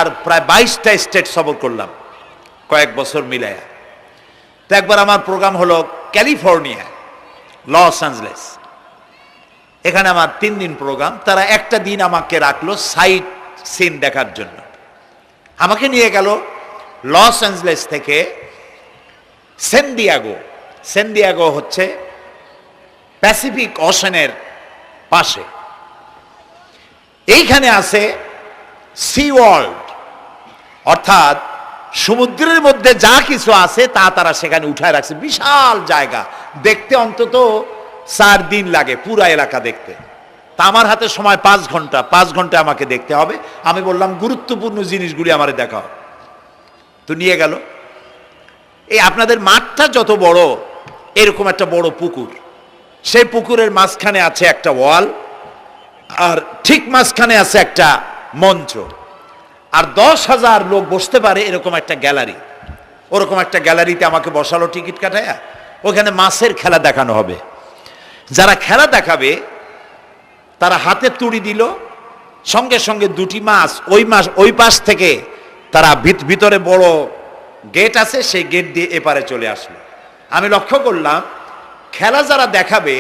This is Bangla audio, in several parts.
আমেরিকার প্রায় 22টা স্টেট সফর করলাম কয়েক বছর মিলায়া। তো একবার আমার প্রোগ্রাম হলো ক্যালিফোর্নিয়া, লস অ্যাঞ্জেলেস। এখানে আমার 3 দিন প্রোগ্রাম। তারা একটা দিন আমাকে রাখলো সাইট সিন দেখার জন্য। আমাকে নিয়ে গেল লস অ্যাঞ্জেলেস থেকে সান দিয়েগো। সান দিয়েগো হচ্ছে প্যাসিফিক ওশানের পাশে। এইখানে আছে সি ওয়ার্ল্ড, অর্থাৎ সমুদ্রের মধ্যে যা কিছু আছে তা তারা সেখানে উঠায় রাখছে। বিশাল জায়গা, দেখতে অন্তত 4 দিন লাগে পুরা এলাকা দেখতে। তা আমার হাতে সময় 5 ঘন্টা, 5 ঘন্টা আমাকে দেখতে হবে। আমি বললাম গুরুত্বপূর্ণ জিনিসগুলি আমারে দেখাও। তো নিয়ে গেল। এই আপনাদের মাঠটা যত বড়, এরকম একটা বড় পুকুর, সেই পুকুরের মাঝখানে আছে একটা ওয়াল, আর ঠিক মাঝখানে আছে একটা মঞ্চ, আর 10,000 লোক বসতে পারে এরকম একটা গ্যালারি। ওরকম একটা গ্যালারিতে আমাকে বসালো টিকিট কাটায়া। ওখানে মাছের খেলা দেখানো হবে। যারা খেলা দেখাবে তারা হাতে তুড়ি দিল, সঙ্গে সঙ্গে 2টি মাছ ওই পাশ থেকে তারা ভিতরে বড় গেট আছে, সেই গেট দিয়ে এপারে চলে আসলো। আমি লক্ষ্য করলাম খেলা যারা দেখাবে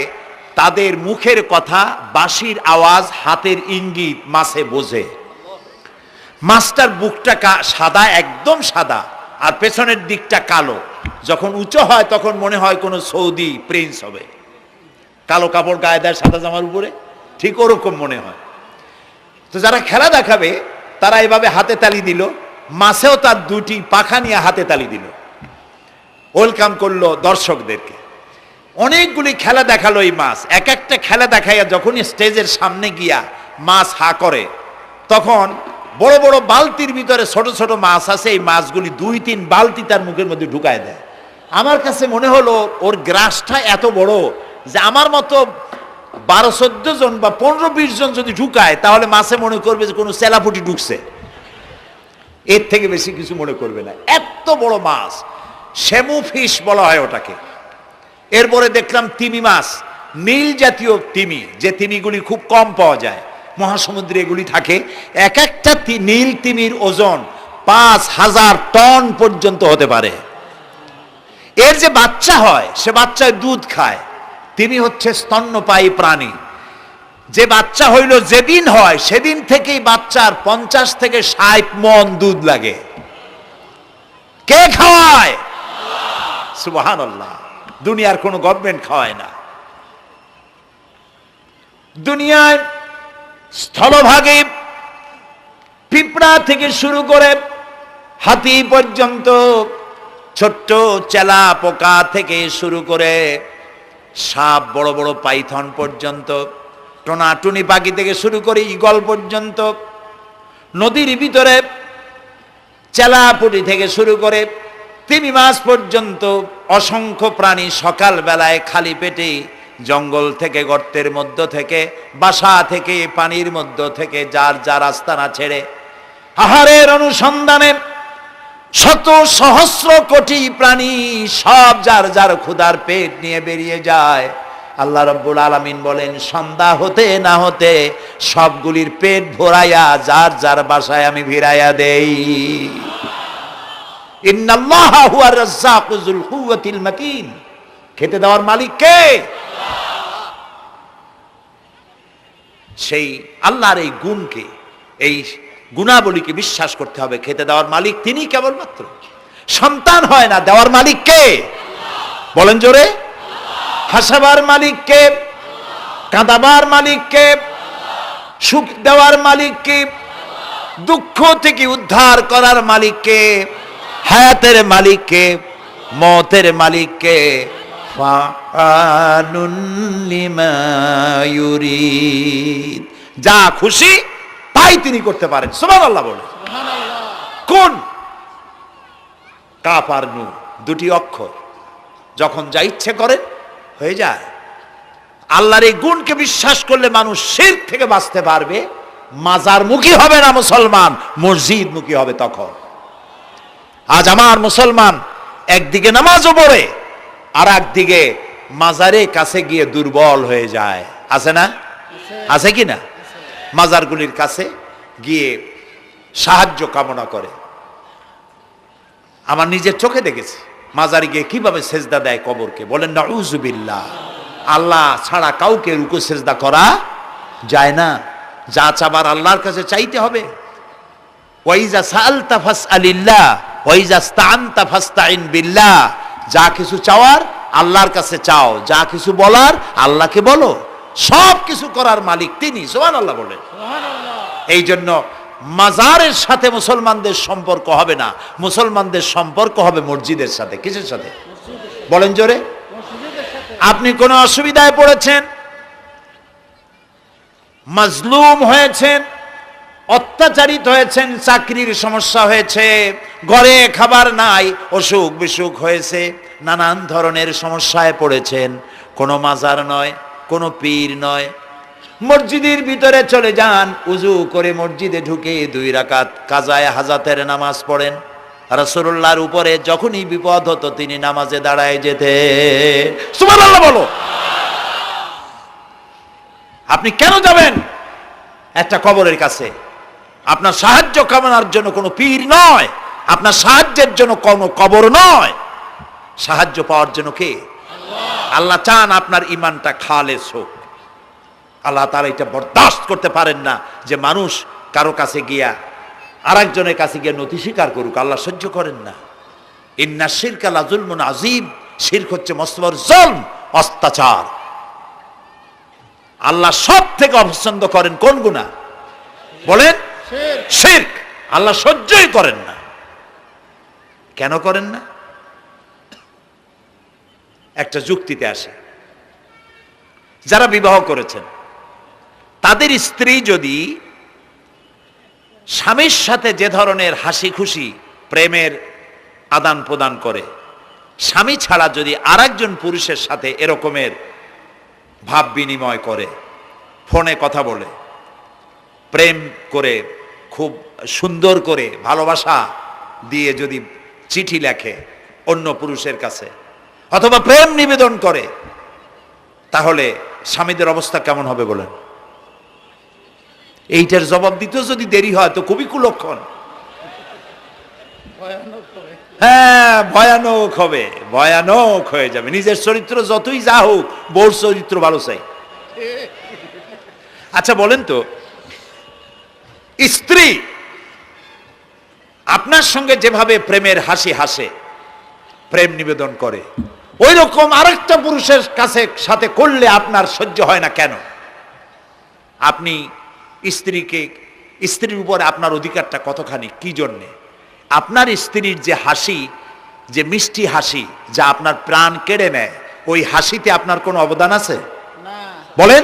তাদের মুখের কথা, বাঁশির আওয়াজ, হাতের ইঙ্গিত মাছে বোঝে। মাছটার বুকটা সাদা, একদম সাদা, আর পেছনের দিকটা কালো। যখন উঁচু হয় তখন মনে হয় কোনো সৌদি প্রিন্স হবে। কালো কাপড় গায়ে দেয় সাদা জামার উপরে, ঠিক ওরকম মনে হয়। তো যারা খেলা দেখাবে তারা এভাবে হাতে তালি দিল, মাছেও তার 2টি পাখা নিয়ে হাতে তালি দিল, ওয়েলকাম করলো দর্শকদেরকে। অনেকগুলি খেলা দেখালো এই মাছ। এক একটা খেলা দেখাইয়া যখন স্টেজের সামনে গিয়া মাছ হা করে, তখন বড় বড় বালতির ভিতরে ছোট ছোট মাছ আছে, এই মাছগুলি 2-3 বালতি তার মুখের মধ্যে ঢুকায় দেয়। আমার কাছে মনে হলো ওর গ্রাসটা এত বড় যে আমার মতো 12-14 জন বা 15-20 জন যদি ঢুকায় তাহলে মাছে মনে করবে যে কোনো চেলাপুটি ঢুকছে, এর থেকে বেশি কিছু মনে করবে না। এত বড় মাছ, শ্যামু ফিশ বলা হয় ওটাকে। এরপরে দেখলাম তিমি মাছ, নীল জাতীয় তিমি, যে তিমিগুলি খুব কম পাওয়া যায় মহাসমুদ্রে, এগুলি থাকে। এক একটা নীল তিমির ওজন 5,000 টন পর্যন্ত হতে পারে। এর যে বাচ্চা হয় সে বাচ্চায় দুধ খায়। তিমি হচ্ছে স্তন্যপায়ী প্রাণী। যে বাচ্চা হইল যেদিন হয় সেদিন থেকেই বাচ্চার 50 থেকে 60 মণ দুধ লাগে। কে খাওয়ায়? সুবহানাল্লাহ। দুনিয়ার কোনো গভর্নমেন্ট খাওয়ায় না। দুনিয়ায় স্থলভাগে পিঁপড়া থেকে শুরু করে হাতি পর্যন্ত, ছোট্ট চেলা পোকা থেকে শুরু করে সাপ, বড় বড় পাইথন পর্যন্ত, টোনাটুনি পাখি থেকে শুরু করে ঈগল পর্যন্ত, নদীর ভিতরে চেলাপুটি থেকে শুরু করে তিমি মাছ পর্যন্ত অসংখ্য প্রাণী সকাল বেলায় খালি পেটে জঙ্গল থেকে, গর্তের মধ্য থেকে, বাসা থেকে, পানির মধ্য থেকে যার যার আস্তানা ছেড়ে আহারের অনুসন্ধানে শত সহস্র কোটি প্রাণী সব যার যার ক্ষুধার পেট নিয়ে বেরিয়ে যায়। আল্লাহ রাব্বুল আলামিন বলেন, সন্ধ্যা হতে না হতে সবগুলির পেট ভরাইয়া যার যার বাসায় আমি ভিড়াইয়া দেই। ইন্নাল্লাহা হুয়ার রাজ্জাকু যুল কুওয়াতিল মাতিন। খেতে দেওয়ার মালিক কে? সেই আল্লাহর এই গুণকে, এই গুণাবলীকে বিশ্বাস করতে হবে। খেতে দেওয়ার মালিক তিনি কেবলমাত্র। সন্তান হয় না, দেওয়ার মালিক কে? বলেন জোরে। হাসাবার মালিক কে? কাঁদাবার মালিক কে? সুখ দেওয়ার মালিক কে? দুঃখ থেকে উদ্ধার করার মালিক কে? হায়াতের মালিক কে? মওতের মালিক কে? ফাআলুন লিমা ইউরিদ। যা খুশি তাই তিনি করতে পারেন। সুবহানাল্লাহ বলে। কোন? কাফ আর নুন, 2টি অক্ষর। যখন যা ইচ্ছে করে হয়ে যায়। আল্লাহর এই গুণকে বিশ্বাস করলে মানুষ শিরক থেকে বাঁচতে পারবে। মাজার মুখী হবে না মুসলমান, মসজিদ মুখী হবে তখন। আজ আমার মুসলমান একদিকে নামাজও পড়ে আর একদিকে মাজারের কাছে গিয়ে দুর্বল হয়ে যায়। আছে না? আছে কি না? মাজারগুলির কাছে গিয়ে সাহায্য কামনা করে। আমার নিজের চোখে দেখেছি মাজারে গিয়ে কিভাবে সেজদা দেয় কবরকে। বলেন নাউযুবিল্লাহ। আল্লাহ ছাড়া কাউকে রুকু সেজদা করা যায় না। যা চাবার আল্লাহর কাছে চাইতে হবে। ওয়াইজা সাআলতা ফাসআলিল্লাহ ওয়াইজা ইসতাআনতা ফাসতাইন বিল্লাহ। যা কিছু চাওয়ার আল্লাহর কাছে চাও, যা কিছু বলার আল্লাহকে বলো। সব কিছু করার মালিক তিনি। সুবহানাল্লাহ বলেন। এই জন্য মাজারের সাথে মুসলমানদের সম্পর্ক হবে না, মুসলমানদের সম্পর্ক হবে মসজিদের সাথে। কিসের সাথে বলেন জোরে? আপনি কোন অসুবিধায় পড়েছেন, মাজলুম হয়েছেন, অত্যাচারিত হয়েছেন, চাকরির সমস্যা হয়েছে, ঘরে খাবার নাই, অসুখ বিসুখ হয়েছে, নানান ধরনের সমস্যায় পড়েছেন, কোনো মাজার নয়, কোনো পীর নয়, মসজিদের ভিতরে চলে যান, উজু করে মসজিদে ঢুকে 2 রাকাত কাজায়ে হাজাতের নামাজ পড়েন। রাসূলুল্লাহর উপরে যখনই বিপদ হতো তিনি নামাজে দাঁড়ায় যেতেন। সুবহানাল্লাহ বলো। আপনি কেন যাবেন একটা কবরের কাছে? আপনার সাহায্য কামনার জন্য কোনো পীর নয়, আপনার সাহায্যের জন্য কোনো কবর নয়। সাহায্য পাওয়ার জন্য কে? আল্লাহ চান আপনার ঈমানটা খালেস হোক। আল্লাহ তাআলা এটা বরদাস্ত করতে পারেন না যে মানুষ কারো কাছে গিয়া আরেকজনের কাছে গিয়ে নথি স্বীকার করুক। আল্লাহ সহ্য করেন না। ইন্না শিরকা লাযুলমুন আযীম। শিরক হচ্ছে মস্ত বড় জুলম, অত্যাচার। আল্লাহ সব থেকে অপছন্দ করেন কোন গুনাহ? বলেন শিরক। আল্লাহ সহ্যই করেন না। কেন করেন না? একটা যুক্তিতে আসে। যারা বিবাহ করেছেন তাদের স্ত্রী যদি স্বামীর সাথে যে ধরনের হাসি খুশি প্রেমের আদান প্রদান করে, স্বামী ছাড়া যদি আরেকজন পুরুষের সাথে এরকমের ভাব বিনিময় করে, ফোনে কথা বলে, প্রেম করে, খুব সুন্দর করে ভালোবাসা দিয়ে যদি চিঠি লেখে অন্য পুরুষের কাছে, অথবা প্রেম নিবেদন করে, তাহলে স্বামীদের অবস্থা কেমন হবে বলেন? এইটার জবাব দিতেও যদি দেরি হয় তো খুবই কুলক্ষণ। হ্যাঁ, ভয়ানক হবে, ভয়ানক হয়ে যাবে। নিজের চরিত্র যতই যা হোক, বউর চরিত্র ভালো চাই। আচ্ছা বলেন তো, স্ত্রী আপনার সঙ্গে যেভাবে প্রেমের হাসি হাসে, প্রেম নিবেদন করে, ওই রকম আরেকটা পুরুষের কাছে সাথে করলে আপনার সহ্য হয় না কেন? আপনি স্ত্রীর উপরে আপনার অধিকারটা কতখানি, কি জন্যে? আপনার স্ত্রীর যে হাসি, যে মিষ্টি হাসি, যা আপনার প্রাণ কেড়ে নেয়, ওই হাসিতে আপনার কোনো অবদান আছে? বলেন।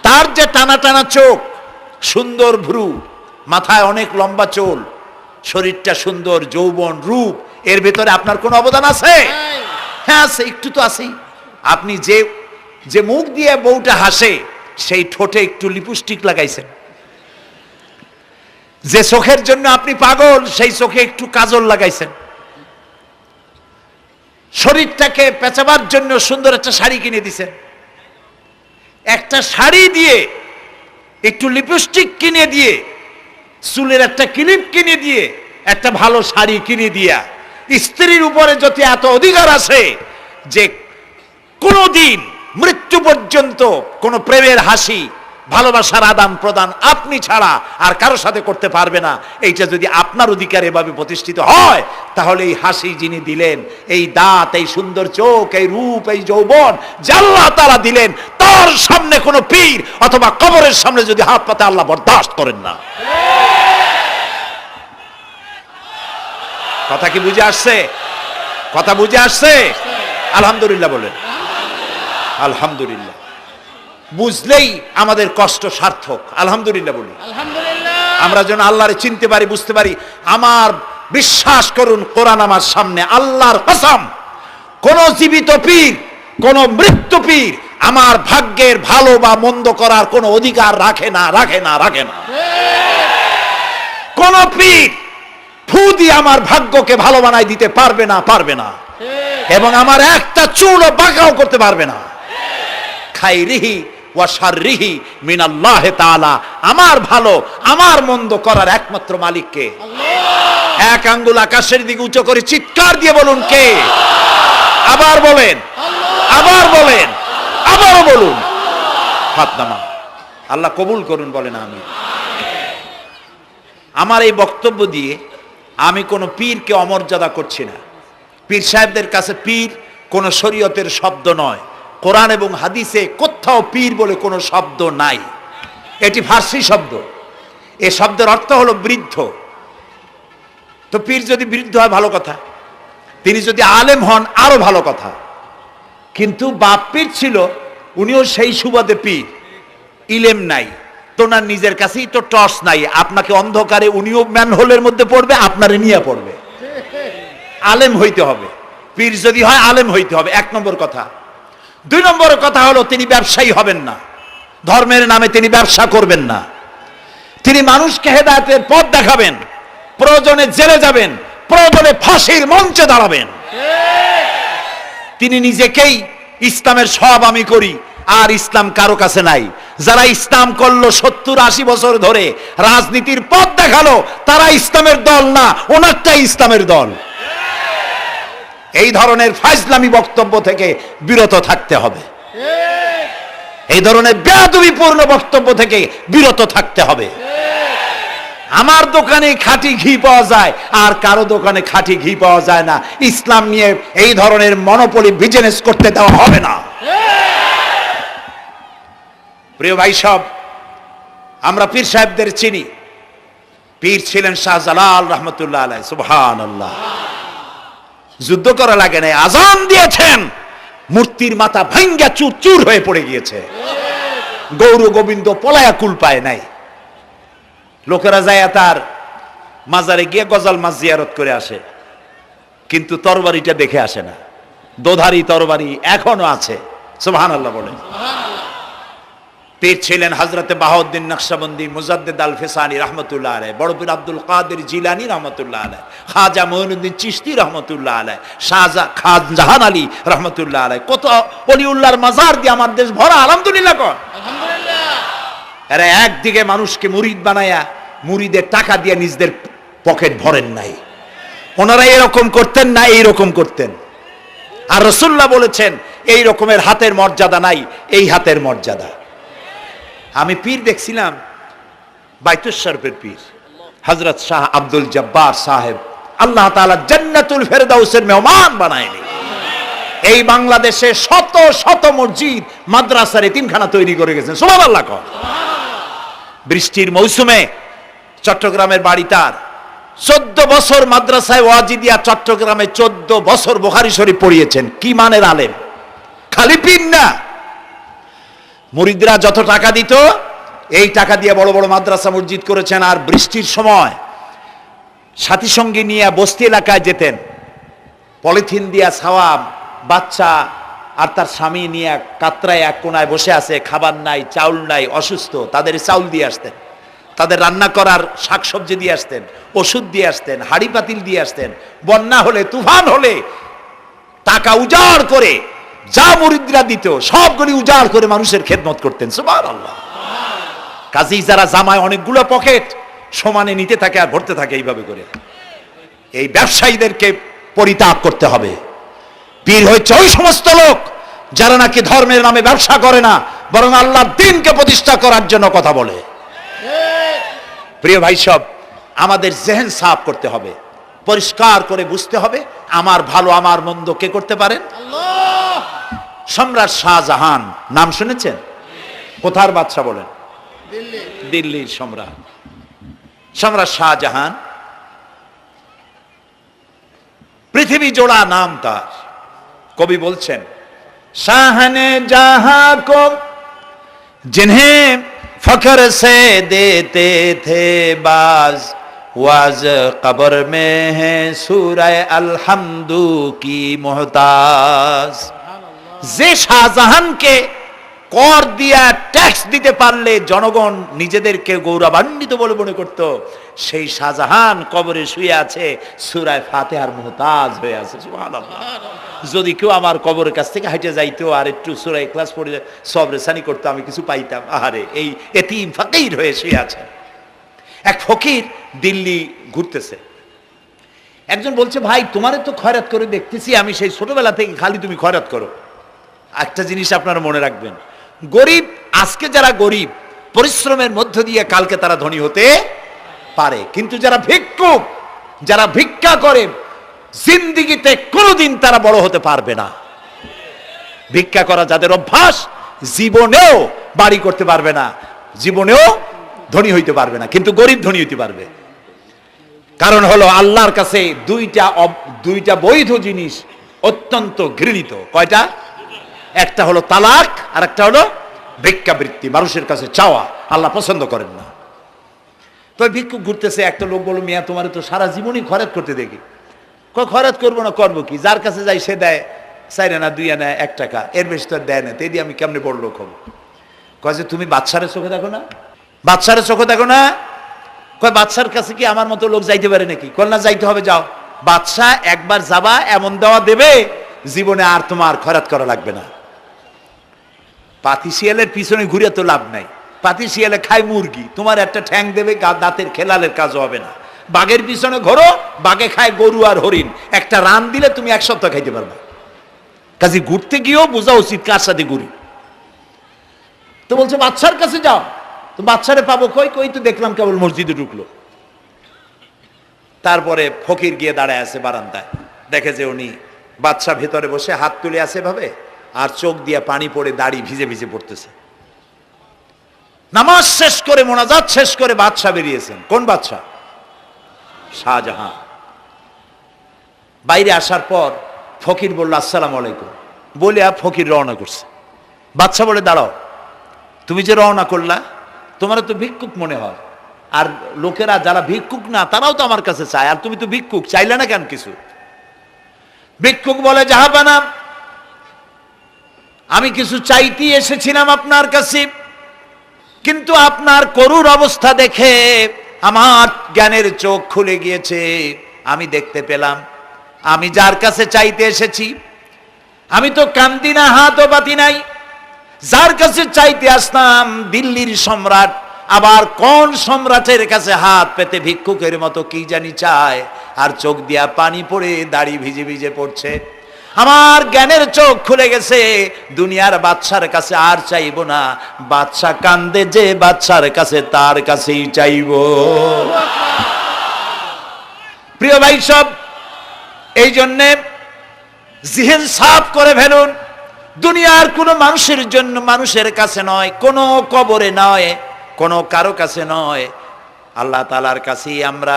তার যে টানা টানা চোখ, সুন্দর ভ্রু, মাথায় অনেক লম্বা চুল, শরীরটা সুন্দর, যৌবন, রূপ, এর ভেতরে আপনার কোনো অবদান আছে? হ্যাঁ আছে, একটু তো আছেই। আপনি যে মুখ দিয়ে বউটা হাসে, সেই ঠোঁটে একটু লিপস্টিক লাগাইছেন। যে চোখের জন্য আপনি পাগল, সেই চোখে একটু কাজল লাগাইছেন। শরীরটাকে পেঁচাবার জন্য সুন্দর একটা শাড়ি কিনে দিছেন। একটা শাড়ি দিয়ে, একটু লিপস্টিক কিনে দিয়ে, চুলের একটা ক্লিপ কিনে দিয়ে, একটা ভালো শাড়ি কিনে দিয়া স্ত্রীর উপরে যদি এত অধিকার আছে যে কোনদিন মৃত্যু পর্যন্ত কোন প্রেমের হাসি, ভালোবাসার আদান প্রদান আপনি ছাড়া আর কারো সাথে করতে পারবে না, এইটা যদি আপনার অধিকার এভাবে প্রতিষ্ঠিত হয়, তাহলে এই হাসি যিনি দিলেন, এই দাঁত, এই সুন্দর চোখ, এই রূপ, এই যৌবন যা আল্লাহ তাআলা দিলেন, তার সামনে কোনো পীর অথবা কবরের সামনে যদি হাত পাতে আল্লাহ বরদাস্ত করেন না। কথা কি বুঝে আসছে? কথা বুঝে আসছে? আলহামদুলিল্লাহ বলেন। আলহামদুলিল্লাহ। বুঝলেই আমাদের কষ্ট সার্থক। আলহামদুলিল্লাহ বলি। আমরা যেন আল্লাহরে চিনতে পারি, বুঝতে পারি। আমার বিশ্বাস করুন, কোরআন আমার সামনে, আল্লাহর কসম, কোন জীবিত পীর, কোন মৃত্যু পীর আমার ভাগ্যের ভালো বা মন্দ করার কোন অধিকার রাখে না, রাখে না, রাখে না। কোন পীর ফু দিয়ে আমার ভাগ্যকে ভালো বানাই দিতে পারবে না, পারবে না, এবং আমার একটা চুলও বাঁকাও করতে পারবে না। খাইরিহি ওয়া শাররিহি মিনাল্লাহি তাআলা। আমার ভালো আমার মন্দ করার একমাত্র মালিক কে? আল্লাহ। এক আঙ্গুল আকাশের দিকে উঁচু করে চিৎকার দিয়ে বলুন কে? আবার বলেন, আবার বলেন, আবারও বলুন। হাত নামান। আল্লাহ কবুল করুন, বলেন আমিন। আমার এই বক্তব্য দিয়ে আমি কোনো পীরকে অমর্যাদা করছি না। পীর সাহেবদের কাছে পীর কোনো শরীয়তের শব্দ নয়। কোরআন এবং হাদিসে কোথাও পীর বলে কোনো শব্দ নাই। এটি ফার্সি শব্দ। এই শব্দের অর্থ হলো বৃদ্ধ। তো পীর যদি বৃদ্ধ হয় ভালো কথা, তিনি যদি আলেম হন আরো ভালো কথা। কিন্তু বাপ পীর ছিল, উনিও সেই সুবাদে পীর। ইলেম নাই, তোনার নিজের কাছেই তো টর্চ নাই। আপনাকে অন্ধকারে উনিও ম্যানহোলের মধ্যে পড়বে, আপনারে নিয়ে পড়বে। আলেম হইতে হবে, পীর যদি হয় আলেম হইতে হবে, এক নম্বর কথা। দুই নম্বর কথা হলো তিনি ব্যবসায়ী হবেন না। ধর্মের নামে তিনি ব্যবসা করবেন না। তিনি মানুষকে হেদায়েতের পথ দেখাবেন। প্রয়োজনে জেলে যাবেন, প্রয়োজনে ফাঁসির মঞ্চে দাঁড়াবেন। তিনি নিজেকেই ইসলামের সব আমি করি, আর ইসলাম কারো কাছে নাই। যারা ইসলাম করলো 70-80 বছর ধরে, রাজনীতির পথ দেখালো, তারা ইসলামের দল না, ওনারটাই ইসলামের দল। এই ধরনের ফাজলামি বক্তব্য থেকে বিরত থাকতে হবে। এই ধরনের বেয়াদবিপূর্ণ বক্তব্য থেকে বিরত থাকতে হবে। আমার দোকানে খাঁটি ঘি পাওয়া যায়, আর কারো দোকানে খাঁটি ঘি পাওয়া যায় না। ইসলাম নিয়ে এই ধরনের মনোপলি বিজনেস করতে দেওয়া হবে না। প্রিয় ভাই সব, আমরা পীর সাহেবদের চিনি। পীর ছিলেন শাহজালাল রহমতুল্লাহ আলাইহি। সুবহানাল্লাহ। যুদ্ধ করা লাগে নাই, আজান দিয়েছেন, মূর্তির মাথা ভাঙ্গা চুর চুর হয়ে পড়ে গিয়েছে। গৌর গোবিন্দ পলায়া কুল পায় নাই। লোকেরা যায় তার মাজারে গিয়ে গজাল মাছ জিয়ারত করে আসে, কিন্তু তরবারিটা দেখে আসে না। দোধারি তরবারি এখনো আছে। সুবহানাল্লাহ বলেন। পীর ছিলেন হযরতে বাহাউদ্দিন নকশবন্দি, মুজাদ্দিদ আল ফিসানি রহমতুল্লাহ আলাইহি, বড় পীর আব্দুল কাদের জিলানী রহমতুল্লাহ আলাইহি, খাজা মঈনুদ্দিন চিশতি রহমতুল্লাহ আলাইহি, শাহজাহান আলী রহমতুল্লাহ আলাইহি। কত ওলিউল্লাহর মাজার দিয়ে আমার দেশ ভরা। আলহামদুলিল্লাহ কর। আলহামদুলিল্লাহ। এরা একদিকে মানুষকে মুরিদ বানায়া মুরিদের টাকা দিয়ে নিজেদের পকেট ভরেন নাই। ওনারা এরকম করতেন না, এইরকম করতেন। আর রাসূলুল্লাহ বলেছেন এই রকমের হাতের মর্যাদা নাই, এই হাতের মর্যাদা। আমি পীর দেখছিলাম, বাইতুল শরীফের পীর হযরত শাহ আব্দুল জব্বার সাহেব, আল্লাহ তাআলা জান্নাতুল ফেরদাউসের মেহমান বানায়নি। এই বাংলাদেশে শত শত মসজিদ, মাদ্রাসার এতিমখানা তৈরি করে গেছেন। সুবহানাল্লাহ। বৃষ্টির মৌসুমে চট্টগ্রামের বাড়ি তার, 14 বছর মাদ্রাসায় ওয়াজিদিয়া চট্টগ্রামে 14 বছর বুখারী শরীফ পড়িয়েছেন। কি মানের আলেম, খালি পীর না। মুরিদরা যত টাকা দিত, এই টাকা দিয়ে বড় বড় মাদ্রাসা মসজিদ করেছেন। আর বৃষ্টির সময় সাথী সঙ্গী নিয়ে বস্তি এলাকায় যেতেন, পলিথিন দিয়া ছাওয়া, বাচ্চা আর তার স্বামী নিয়ে কাতরায় এক কোনায় বসে আছে, খাবার নাই, চাউল নাই, অসুস্থ, তাদের চাউল দিয়ে আসতেন, তাদের রান্না করার শাকসবজি দিয়ে আসতেন, ওষুধ দিয়ে আসতেন, হাড়ি পাতিল দিয়ে আসতেন। বন্যা হলে, তুফান হলে টাকা উজাড় করে যা মুরিদরা দিত সবগুলি উজাড় করে মানুষের খেদমত করতেন। সুবহানাল্লাহ। কাজেই যারা জামায় অনেকগুলো পকেট সমানে নিতে থাকে আর ভরতে থাকে এইভাবে করে, এই ব্যবসায়ীদেরকে পরিত্যাগ করতে হবে। পীর হচ্ছে ওই সমস্ত লোক যারা নাকি ধর্মের নামে ব্যবসা করে না, বরং আল্লাহর দ্বীনকে প্রতিষ্ঠা করার জন্য কথা বলে। প্রিয় ভাই সব, আমাদের জেহেন সাফ করতে হবে, পরিষ্কার করে বুঝতে হবে আমার ভালো আমার মন্দ কে করতে পারেন? আল্লাহ। সম্রাট শাহজাহান নাম শুনেছেন? কোথার বাদশা বলেন? দিল্লির সম্রাট। সম্রাট শাহজাহান, পৃথিবী জোড়া নাম তার। কবি বলছেন, শাহনে জাহাं को जिन्हें फख्र से देते थे बाज, वाज कब्र में है सूरह अलहम्दु की मोहताज। যে শাহজাহানকে কর দিয়া ট্যাক্স দিতে পারলে জনগণ নিজেদেরকে গৌরবান্বিত বলে মনে করত, সেই শাহজাহান কবরে শুয়ে আছে, সূরা ফাতিহার মুহতাজ হয়ে আছে। সুবহানাল্লাহ। যদি কেউ আমার কবরের কাছ থেকে হাইটে যাইতো আর একটু সূরা ইখলাস পড়ে সবরেসানি করতো, আমি কিছু পাইতাম। আহারে, এই এতিম ফকির হয়ে শুয়ে আছে। এক ফকির দিল্লি ঘুরতেছে, একজন বলছে, ভাই তোমারে তো খয়রাত করে দেখতেছি আমি সেই ছোটবেলা থেকে, খালি তুমি খয়রাত করো। একটা জিনিস আপনারা মনে রাখবেন, গরিব, আজকে যারা গরিব পরিশ্রমের মধ্য দিয়ে কালকে তারা ধনী হতে পারে, কিন্তু যারা ভিক্ষুক, যারা ভিক্ষা করে, জিন্দিগিতে কোনোদিন তারা বড় হতে পারবে না। ভিক্ষা করা যাদের অভ্যাস, জীবনেও বাড়ি করতে পারবে না, জীবনেও ধনী হইতে পারবে না, কিন্তু গরিব ধনী হইতে পারবে। কারণ হলো আল্লাহর কাছে দুইটা বৈধ জিনিস অত্যন্ত ঘৃণিত। কয়টা? একটা হলো তালাক, আর একটা হলো ভিক্ষাবৃত্তি, মানুষের কাছে চাওয়া। আল্লাহ পছন্দ করেন না। তো ভিক্ষুক ঘুরতেছে, একটা লোক বলল, মিয়া তোমার তো সারা জীবনই খরচ করতে দেখি। খরচ করবো না, করবো কি? যার কাছে যাই সে দেয় 4 আনা 2 আনা 1 টাকা, এর বেশি তো দেয় না, তেদি আমি কেমনে বড় লোক হবো? কয় যে তুমি বাদশারে চোখে দেখো না, বাদশারে চোখে দেখো না। কয় বাদশার কাছে কি আমার মতো লোক যাইতে পারে নাকি? কল না, যাইতে হবে, যাও। বাদশা একবার যাবা, এমন দেওয়া দেবে জীবনে আর তোমার খরচ করা লাগবে না। পাতি শিয়ালের পিছনে ঘুরে তো লাভ নাই, পাতি শিয়ালে খায় মুরগি, তোমার একটা ঠ্যাং দেবে, দাঁতের খেলালের কাজও হবে না। বাঘের পিছনে ঘোরো, বাঘে খায় গরু আর হরিণ, একটা রান দিলে তুমি 1 সপ্তাহ খাইতে পারবে। কাজে ঘুরতে গিয়েও বোঝা উচিত কার সাথে ঘুরি। তো বলছে বাদশার কাছে যাও। তো বাদশারে পাবো কই? কই তো দেখলাম কেবল মসজিদে ঢুকলো। তারপরে ফকির গিয়ে দাঁড়ায় আছে বারান্দায়, দেখে যে উনি বাদশা ভেতরে বসে হাত তুলে আছে ভাবে, আর চোখ দিয়ে পানি পড়ে দাড়ি ভিজে ভিজে পড়তেছে। নামাজ শেষ করে, মোনাজাত শেষ করে বাদশা বেরিয়েছেন। কোন বাদশা? শাহজাহান। বাইরে আসার পর ফকির বলল, আসসালামু আলাইকুম বলে ফকির রওনা করছে। বাদশা বলে, দাঁড়াও, তুমি যে রওনা করলা, তোমার তো ভিক্ষুক মনে হয়, আর লোকেরা যারা ভিক্ষুক না তারাও তো আমার কাছে চায়, আর তুমি তো ভিক্ষুক, চাইলে না কেন কিছু? ভিক্ষুক বলে, জাহাপানা, আমি কিছু চাইতে এসেছিলাম আপনার কাছে, কিন্তু আপনার করুণ অবস্থা দেখে আমার জ্ঞানের চোখ খুলে গিয়েছে। আমি দেখতে পেলাম আমি যার কাছে চাইতে এসেছি, আমি তো কান্দি না, হাতও পাতি নাই। যার কাছে চাইতে আসতাম দিল্লির সম্রাট, আবার কোন সম্রাটের কাছে হাত পেতে ভিক্ষুকের মতো কি জানি চায়, আর চোখ দিয়া পানি পড়ে দাড়ি ভিজে ভিজে পড়ছে। আমার জ্ঞানের চোখ খুলে গেছে, দুনিয়ার বাদশার কাছে আর চাইবো না। বাদশা কান্দে যে বাদশার কাছে, তার কাছেই চাইব। প্রিয় ভাই সব, এই জন্যে জিহেন সাফ করে ফেলুন। দুনিয়ার কোনো মানুষের জন্য, মানুষের কাছে নয়, কোনো কবরে নয়, কোনো কারো কাছে নয়, আল্লাহ তাআলার কাছেই আমরা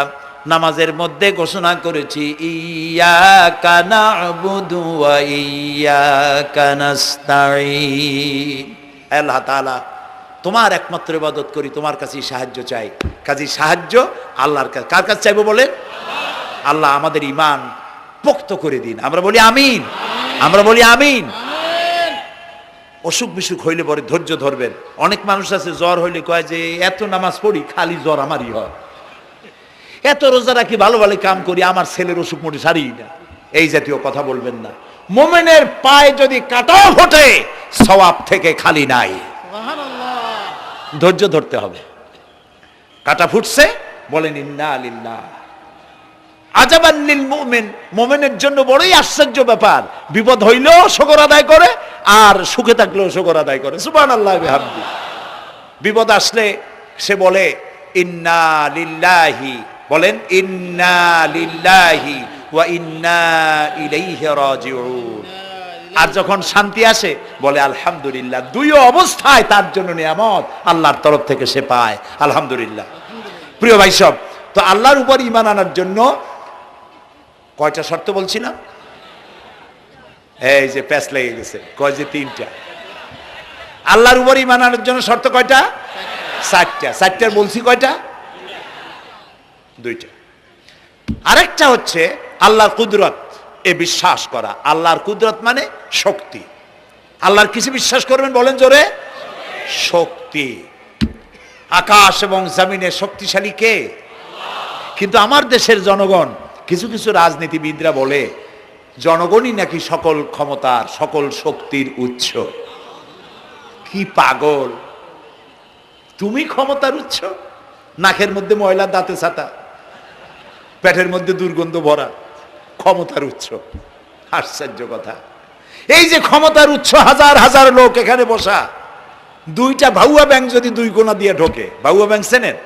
নামাজের মধ্যে ঘোষণা করেছি, ইয়াকা না'বুদু ওয়া ইয়াকা নাস্তাঈন। আল্লাহ তাআলা, তোমার একমাত্র ইবাদত করি, তোমার কাছেই সাহায্য চাই। কাজেই সাহায্য আল্লাহর কাছে। কার কাছে চাইবো বলেন? আল্লাহ আমাদের ঈমান পোক্ত করে দিন। আমরা বলি আমিন, আমরা বলি আমিন। অসুখ বিসুখ হইলে পরে ধৈর্য ধরবেন। অনেক মানুষ আছে জ্বর হইলে কয় যে এত নামাজ পড়ি খালি জ্বর আমারই হয়, এত রোজা রাখি, ভালো ভালো কাম করি, আমার ছেলের অসুখ মোটে সারি না। এই জাতীয় কথা বলবেন না। মুমিনের পায়ে যদি কাঁটাও ফোটে, সওয়াব থেকে খালি নাই। ধৈর্য ধরতে হবে। কাঁটা ফুটছে, বলেন ইন্না লিল্লাহ। আজাবান লিল মুমিন, মুমিনের জন্য বড়ই আশ্চর্য ব্যাপার, বিপদ হইলেও শুকর আদায় করে, আর সুখে থাকলেও শুকর আদায় করে। সুবহানাল্লাহ বিহামদি। বিপদ আসলে সে বলে ইন্না লিল্লাহি, বলেন ইন্না লিল্লাহি ওয়া ইন্না ইলাইহি রাজিউন। আর যখন শান্তি আসে বলে আলহামদুলিল্লাহ। দুই অবস্থায় তার জন্য নিয়ামত আল্লাহর তরফ থেকে সে পায়, আলহামদুলিল্লাহ। প্রিয় ভাই সব, তো আল্লাহর উপর ঈমান আনার জন্য কয়টা শর্ত বলছিলাম? এই যে প্যাচ লেগে গেছে, কয় যে 3টা। আল্লাহর উপর ঈমান আনার জন্য শর্ত কয়টা? 4টা। 4টার বলছি কয়টা? 2টা। আরেকটা হচ্ছে আল্লাহর কুদরত, এ বিশ্বাস করা। আল্লাহর কুদরত মানে শক্তি। আল্লাহর কিছু বিশ্বাস করবেন, বলেন জোরে? শক্তি। আকাশ এবং জমিনে শক্তিশালী কে? কিন্তু আমার দেশের জনগণ, কিছু কিছু রাজনীতিবিদরা বলে জনগণই নাকি সকল ক্ষমতার সকল শক্তির উৎস। কি পাগল! তুমি ক্ষমতার উৎস? নাকের মধ্যে ময়লা, দাঁতে ছাতা, পেটের মধ্যে দুর্গন্ধ ভরা, ক্ষমতার উৎস? আশ্চর্য কথা। এই যে ক্ষমতার উৎস, হাজার হাজার লোক এখানে বসা, দুইটা ভাউয়া ব্যাংক যদি দুই কোণা দিয়ে ঢোকে, ভাউয়া ব্যাংক চেনেন?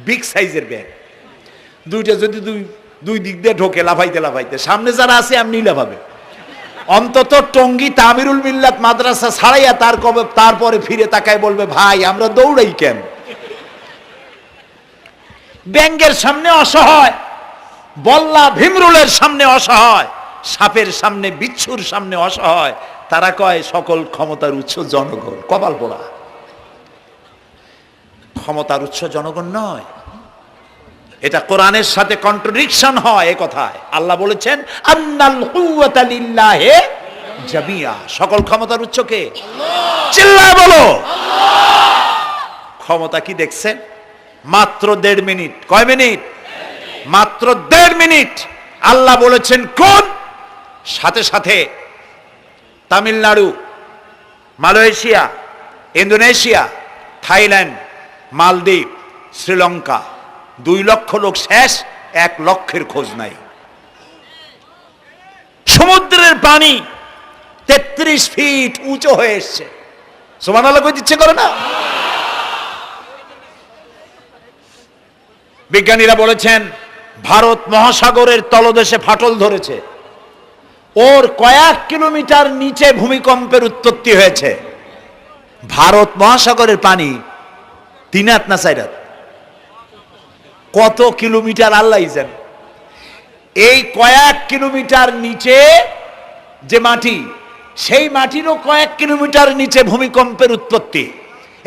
বিগ সাইজের ব্যাংক, দুইটা যদি দুই দিক দিয়ে ঢোকে লাফাইতে লাফাইতে, সামনে যারা আছে এমনি লাফাবে। অন্তত টঙ্গী তামিরুল মিল্লাত মাদ্রাসা ছাড়াইয়া তারপরে ফিরে তাকায় বলবে, ভাই আমরা দৌড়াই কেন? ব্যাংকের সামনে অসহায়, বল্লা ভীমরুলের সামনে অসহায়, সাপের সামনে, বিচ্ছুর সামনে অসহায়, তারা কয় সকল ক্ষমতার উৎস জনগণ। কপাল পোড়া! ক্ষমতার উৎস জনগণ নয়। এটা কোরআনের সাথে কন্ট্রাডিকশন হয়। এ কথায় আল্লাহ বলেছেন, আন্নাল কুওয়াতা লিল্লাহি জামিয়া। সকল ক্ষমতার উৎস কে? চিল্লায় বলো আল্লাহ। ক্ষমতা কি দেখছেন? মাত্র 1.5 মিনিট। কয় মিনিট? মাত্র 1.5 মিনিট। আল্লাহ বলেছেন কোন? সাথে সাথে তামিলনাড়ু, মালয়েশিয়া, ইন্দোনেশিয়া, থাইল্যান্ড, মালদ্বীপ, শ্রীলঙ্কা, 2 লক্ষ লোক শেষ, 1 লক্ষের খোঁজ নাই। সমুদ্রের পানি 33 ফিট উঁচু হয়ে এসছে। সুবহানাল্লাহ কই দিচ্ছে করে না? বিজ্ঞানীরা বলেছেন ভারত মহাসাগরের তলদেশে ফাটল ধরেছে, ওর কয়েক কিলোমিটার নিচে ভূমিকম্পের উৎপত্তি হয়েছে। ভারত মহাসাগরের পানি 3 হাত না 4 হাত? কত কিলোমিটার আল্লাহই জানে। এই কয়েক কিলোমিটার নিচে যে মাটি, সেই মাটিরও কয়েক কিলোমিটার নিচে ভূমিকম্পের উৎপত্তি।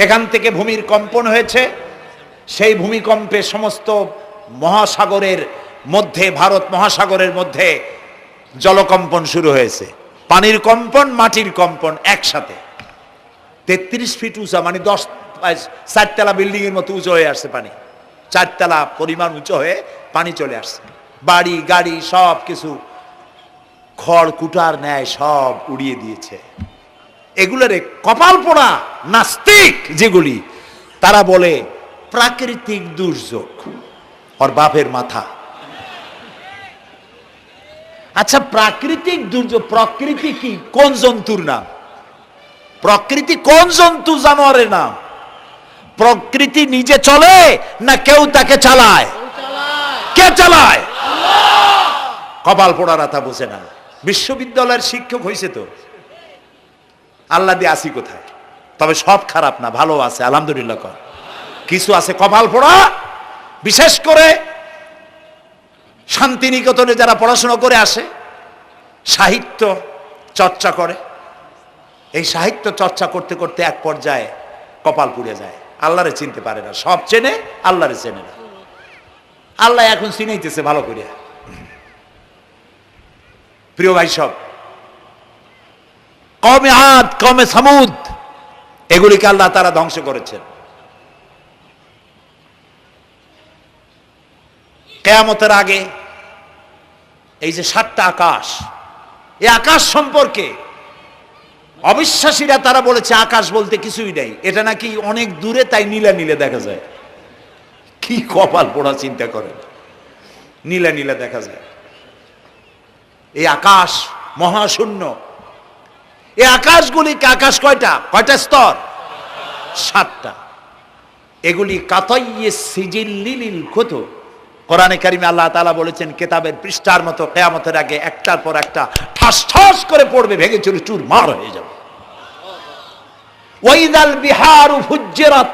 এখান থেকে ভূমির কম্পন হয়েছে, সেই ভূমিকম্পে সমস্ত মহাসাগরের মধ্যে, ভারত মহাসাগরের মধ্যে জলকম্পন শুরু হয়েছে। পানির কম্পন, মাটির কম্পন একসাথে। 33 ফিট উঁচা, মানে 4 তলা বিল্ডিং এর মতো উঁচু হয়ে আসছে পানি। 4 তলা পরিমাণ উঁচু হয়ে পানি চলে আসছে। বাড়ি গাড়ি সব কিছু খড় কুটার ন্যায় সব উড়িয়ে দিয়েছে। এগুলোরে কপাল পোড়া নাস্তিক যেগুলি, তারা বলে প্রাকৃতিক দুর্যোগ। ওর বাপের মাথা। আচ্ছা, প্রাকৃতিক দুর্যোগ, প্রকৃতি কি? কোন জন্তুর নাম? প্রকৃতি কোন জন্তু জানোয়ারের নাম? প্রকৃতি নিজে চলে না কেউ তাকে চালায়? কে চালায়? কপাল পোড়ারা তা বোঝে না। বিশ্ববিদ্যালয়ের শিক্ষক হয়েছে তো, আল্লাহ দিয়ে আসি কোথায়? তবে সব খারাপ না, ভালো আছে আলহামদুলিল্লাহ। কিছু আছে কপাল পোড়া। বিশেষ করে শান্তিনিকেতনে যারা পড়াশোনা করে আসে, সাহিত্য চর্চা করে, এই সাহিত্য চর্চা করতে করতে এক পর্যায়ে কপাল পুড়ে যায়। আল্লাহরে চিনতে পারে না, সব চেনে আল্লাহরে চেনে না। আল্লাহ এখন চিনাইতেছে ভালো করে। প্রিয় ভাই সব, কওমে আদ, কওমে সামুদ, এগুলিকে আল্লাহ তারা ধ্বংস করেছেন। কিয়ামতের আগে এই যে 7টা আকাশ, এই আকাশ সম্পর্কে অবিশ্বাসীরা তারা বলেছে আকাশ বলতে কিছুই নেই, এটা নাকি অনেক দূরে, তাই নীলা নীলে দেখা যায়। কি কপাল পোড়া চিন্তা করেন, নীলা নীলা দেখা যায়। এই আকাশ মহাশূন্য। এই আকাশগুলিকে, আকাশ কয়টা? কয়টা স্তর? 7টা। এগুলি কাতাইয়ে সিজিল্লিল কুতুব। কোরআনে কারিমে আল্লাহ তাআলা বলেছেন কেতাবের পৃষ্ঠার মতো কিয়ামতের আগে একটার পর একটা ঠাস ঠাস করে পড়বে, ভেঙে চুরে চুরমার হয়ে যাবে। ওয়াইদাল বিহারু ফুজ্জিরাত,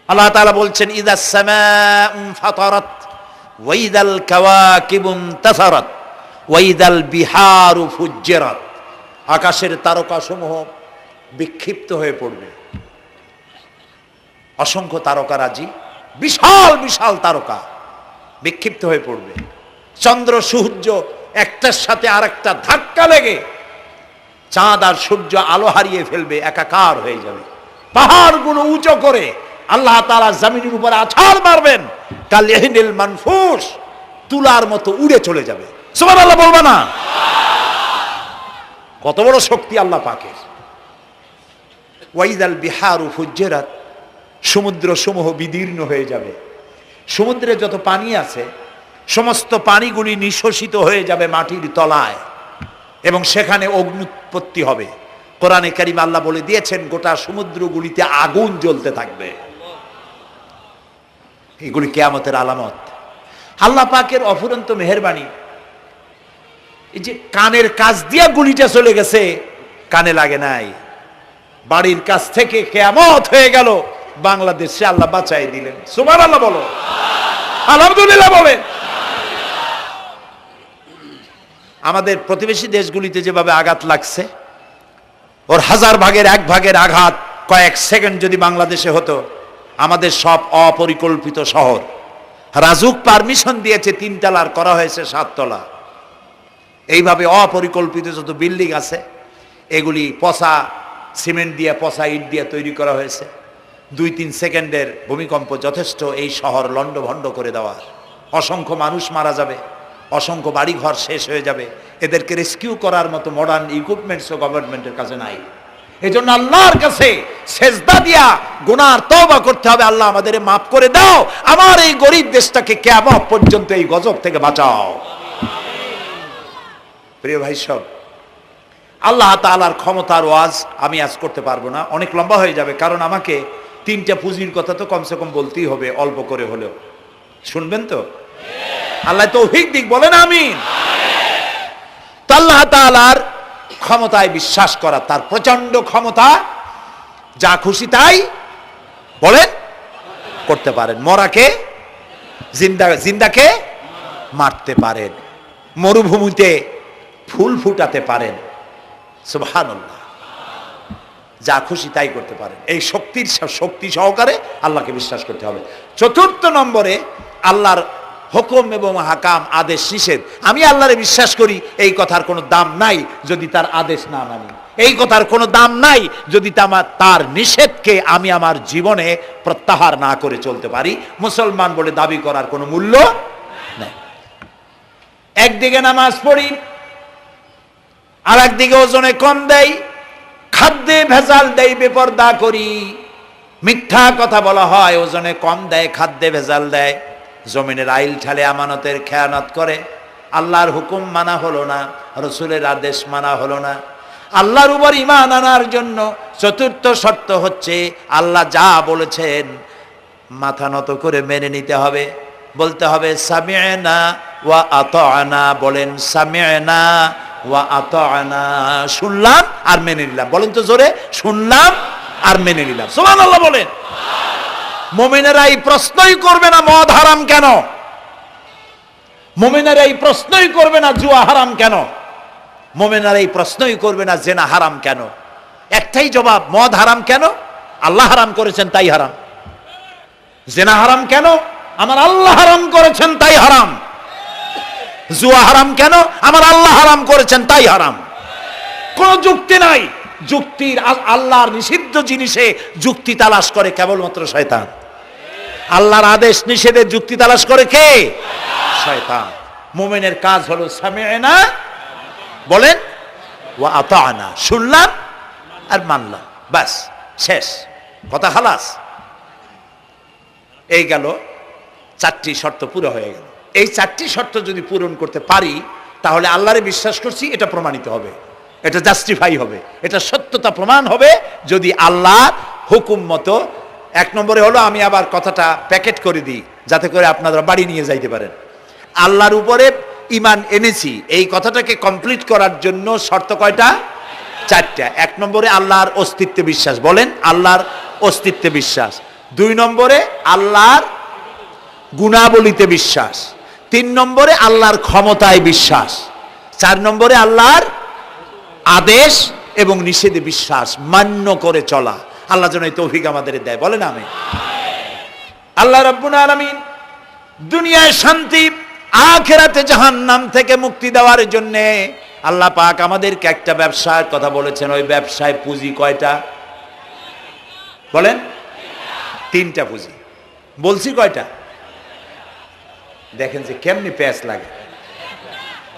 আল্লাহ তাআলা বলছেন ইদাস সামাউ ফাতারাত ওয়াইদাল কাওয়াকিবু ইনতাসারাত ওয়াইদাল বিহারু ফুজ্জিরাত। আকাশের তারকাসমূহ বিক্ষিপ্ত হয়ে পড়বে। অসংখ্য তারকারাজি, বিশাল বিশাল তারকা বিক্ষিপ্ত হয়ে পড়বে। চন্দ্র সূর্য একটার সাথে আরেকটা ধাক্কা লেগে চাঁদ আর সূর্য আলো হারিয়ে ফেলবে, একাকার হয়ে যাবে। পাহাড়গুলো উঁচু করে আল্লাহ তাআলা জমিনের উপরে আছাড় মারবেন, কাল ইহনিল মানফুস, তুলার মতো উড়ে চলে যাবে। সুবহানাল্লাহ বলবা না? কত বড় শক্তি আল্লাহ পাকের। ওয়াইদাল বিহারু ফুজ্জিরাত, সমুদ্র সমূহ বিদীর্ণ হয়ে যাবে। সমুদ্রে যত পানি আছে সমস্ত পানিগুলি নিঃশোষিত হয়ে যাবে মাটির তলায় এবং সেখানে অগ্নুৎপত্তি হবে। কোরআনে কারীম আল্লাহ বলে দিয়েছেন গোটা সমুদ্রগুলিতে আগুন জ্বলতে থাকবে। এগুলি কিয়ামতের আলামত। আল্লাহ পাকের অফুরন্ত মেহেরবানি। এই যে কানের কাছ দিয়া গুলিটা চলে গেছে, কানে লাগে নাই, বাড়ির কাছ থেকে কিয়ামত হয়ে গেল, বাংলাদেশে আল্লাহ বাঁচাই দিলেন। সুবহানাল্লাহ বলো, আলহামদুলিল্লাহ বলেন। আমাদের প্রতিবেশী দেশগুলিতে যেভাবে আঘাত লাগছে, ওর 1000 ভাগের 1 ভাগের আঘাত কয়েক সেকেন্ড যদি বাংলাদেশে হতো, আমাদের সব অপরিকল্পিত শহর, রাজুক পারমিশন দিয়েছে 3 তলার, করা হয়েছে 7 তলা। এইভাবে অপরিকল্পিত যত বিল্ডিং আছে এগুলি পচা সিমেন্ট দিয়ে, পচা ইট দিয়ে তৈরি করা হয়েছে। 2-3 সেকেন্ডের ভূমিকম্প যথেষ্ট এই শহর লণ্ডভণ্ড করে দেওয়ার। অসংখ্য মানুষ মারা যাবে, অসংখ্য বাড়িঘর শেষ হয়ে যাবে। এদেরকে রেস্কিউ করার মতো মডার্ন ইকুইপমেন্টসও গভর্নমেন্টের কাছে নাই। এই জন্য আল্লাহর কাছে সেজদা দিয়া গুনার তওবা করতে হবে, আল্লাহ আমাদের মাফ করে দাও, আমার এই গরিব দেশটাকে কিয়ামত পর্যন্ত এই গজব থেকে বাঁচাও। প্রিয় ভাই সব, আল্লাহ তাআলার ক্ষমতার ওয়াজ আমি আজ করতে পারবো না, অনেক লম্বা হয়ে যাবে। কারণ আমাকে 3টা পুঁজির কথা তো কমসে কম বলতেই হবে, অল্প করে হলেও। শুনবেন তো? আল্লাহ তৌফিক দিক, বলেন আমিন। তো আল্লাহ তাআলার ক্ষমতায় বিশ্বাস করা, তার প্রচন্ড ক্ষমতা, যা খুশি তাই বলেন করতে পারেন। মরাকে জিন্দাকে মারতে পারেন, মরুভূমিতে ফুল ফুটাতে পারেন। সুবহানাল্লাহ, যা খুশি তাই করতে পারেন। এই শক্তি সহকারে আল্লাহকে বিশ্বাস করতে হবে। 4র্থ নম্বরে আল্লাহর হুকুম এবং হাকাম, আদেশ নিষেধ। আমি আল্লাহরে বিশ্বাস করি, এই কথার কোনো দাম নাই যদি তার আদেশ না মানি। এই কথার কোনো দাম নাই যদি তার নিষেধকে আমি আমার জীবনে প্রত্যাহার না করে চলতে পারি। মুসলমান বলে দাবি করার কোনো মূল্য নেই। একদিকে নামাজ পড়ি, আর একদিকে ওজনে কম দেয়, খাদ্যে ভেজাল দেয়, বেপরদা করি, মিথ্যা কথা বলা হয়, ওজনে কম দেয়, খাদ্যে ভেজাল দেয়, জমিনের আইল ঠালে আমানতের খেয়ানত করে, আল্লাহর হুকুম মানা হলো না, রসুলের আদেশ মানা হলো না। আল্লাহর উপর ঈমান আনার জন্য 4র্থ শর্ত হচ্ছে আল্লাহ যা বলেছেন মাথা নত করে মেনে নিতে হবে, বলতে হবে সামি'না ওয়া আতা'না। বলেন সামি'না ওয়া আতা'না, শুনলাম আর মেনে নিলাম। বলেন তো জোরে, শুনলাম আর মেনে নিলাম। সুবহানাল্লাহ বলেন। মুমিনেরা এই প্রশ্নই করবে না মদ হারাম কেন, মুমিনেরা এই প্রশ্নই করবে না জুয়া হারাম কেন, মুমিনেরা এই প্রশ্নই করবে না জেনা হারাম কেন। একটাই জবাব, মদ হারাম কেন? আল্লাহ হারাম করেছেন তাই হারাম। জেনা হারাম কেন? আমার আল্লাহ হারাম করেছেন তাই হারাম। জুয়া হারাম কেন? আমার আল্লাহ হারাম করেছেন তাই হারাম। কোনো যুক্তি নাই। যুক্তির, আল্লাহর নিষিদ্ধ জিনিসে যুক্তি তালাশ করে কেবলমাত্র শয়তান। আল্লাহর আদেশ নিষেধের যুক্তি তালাশ করে কে? শয়তান। মুমিনের কাজ হলো সামি'না, বলেন, ওয়া আতা'না, শুনলাম আর মানলাম, বাস, শেষ কথা, খালাস। এই গেল 4টি শর্ত পুরো হয়ে গেল। এই 4টি শর্ত যদি পূরণ করতে পারি তাহলে আল্লাহরে বিশ্বাস করছি এটা প্রমাণিত হবে, এটা জাস্টিফাই হবে, এটা সত্যতা প্রমাণ হবে যদি আল্লাহর হুকুম মতো। 1 নম্বরে হলো, আমি আবার কথাটা প্যাকেট করে দিই যাতে করে আপনারা বাড়ি নিয়ে যাইতে পারেন। আল্লাহর উপরে ঈমান এনেছি, এই কথাটাকে কমপ্লিট করার জন্য শর্ত কয়টা? 4টা। 1 নম্বরে আল্লাহর অস্তিত্বে বিশ্বাস, বলেন আল্লাহর অস্তিত্বে বিশ্বাস। 2 নম্বরে আল্লাহর গুণাবলীতে বিশ্বাস। 3 নম্বরে আল্লাহর ক্ষমতায় বিশ্বাস। 4 নম্বরে আল্লাহর আদেশ এবং নিষেধে বিশ্বাস, মান্য করে চলা। আল্লাহ যেন এই তৌফিক আমাদের দেয়, বলেন আমিন। আল্লাহ রাব্বুল আলামিন দুনিয়ায় শান্তি, আখিরাতে জাহান্নাম থেকে মুক্তি দেওয়ার জন্য আল্লাহ পাক আমাদেরকে একটা ব্যবসার কথা বলেছেন। ওই ব্যবসায় পুঁজি কয়টা? বলেন। 3টা পুঁজি। বলছি কয়টা? দেখেন যে কেমনি প্যাঁচ লাগে।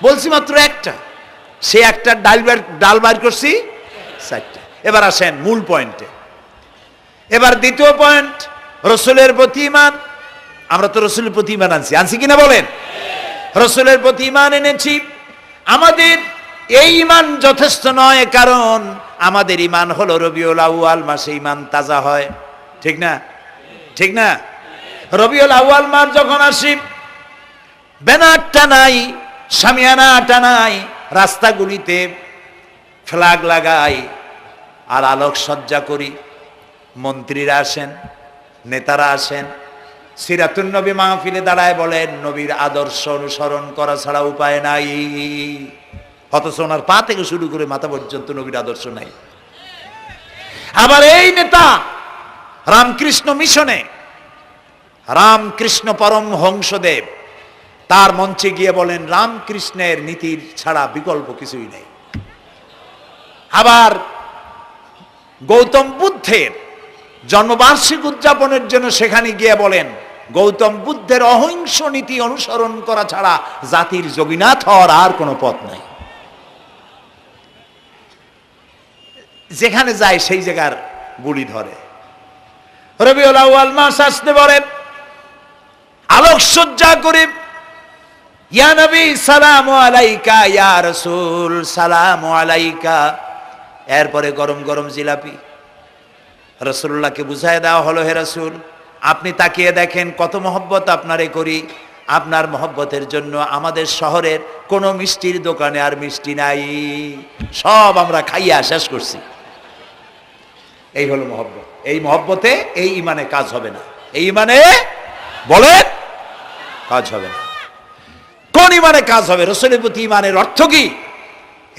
বলছি মাত্র একটা, সে একটা ডাল বাইর করছি 4টা। এবার আসেন মূল পয়েন্টে। এবার দ্বিতীয় পয়েন্ট, রসুলের প্রতি ঈমান। আমরা তো রসুলের প্রতি ঈমান আনছি কিনা বলেন? রসুলের প্রতি ঈমান এনেছি। আমাদের এই ঈমান যথেষ্ট নয়, কারণ আমাদের ঈমান হলো রবিউল আউয়াল মাসে ঈমান তাজা হয়, ঠিক না? ঠিক না? রবিউল আউয়াল মাস যখন আসি, ব্যানারটা নাই, শামিয়ানাটা নাই, রাস্তাগুলিতে ফ্ল্যাগ লাগাই আর আলোকসজ্জা করি। মন্ত্রীরা আসেন, নেতারা আসেন, সিরাতুন নবী মাহফিলে দাঁড়ায় বলেন নবীর আদর্শ অনুসরণ করা ছাড়া উপায় নাই। অথচ ওনার পা থেকে শুরু করে মাথা পর্যন্ত নবীর আদর্শ নাই। আবার এই নেতা রামকৃষ্ণ মিশনে, রামকৃষ্ণ পরমহংসদেব তার মঞ্চে গিয়ে বলেন রামকৃষ্ণের নীতির ছাড়া বিকল্প কিছুই নেই। আবার গৌতম বুদ্ধের জন্মবার্ষিকী উদযাপনের জন্য সেখানে গিয়ে বলেন গৌতম বুদ্ধের অহিংস নীতি অনুসরণ করা ছাড়া জাতির যোগীনাথ হওয়ার আর কোনো পথ নাই। যেখানে যায় সেই জায়গার বুলি ধরে। রবিউল আউয়াল মাস আসতে বলেন, আলোকসজ্জা করে ইয়া নবী সালামু আলাইকা, ইয়া রাসূল সালামু আলাইকা। এরপরে গরম গরম জিলাপি রাসূলুল্লাহকে বুঝায় দেওয়া হলো, হে রাসূল আপনি তাকিয়ে দেখেন কত মহব্বত আপনারে করি, আপনার মহব্বতের জন্য আমাদের শহরের কোনো মিষ্টির দোকানে আর মিষ্টি নাই, সব আমরা খাইয়া শেষ করছি। এই হলো মহব্বত। এই মহব্বতে এই ঈমানে কাজ হবে না। এই ঈমানে বলেন কাজ হবে না। কোন ঈমানে কাজ হবে? রাসূলের প্রতি ঈমানের অর্থ কি?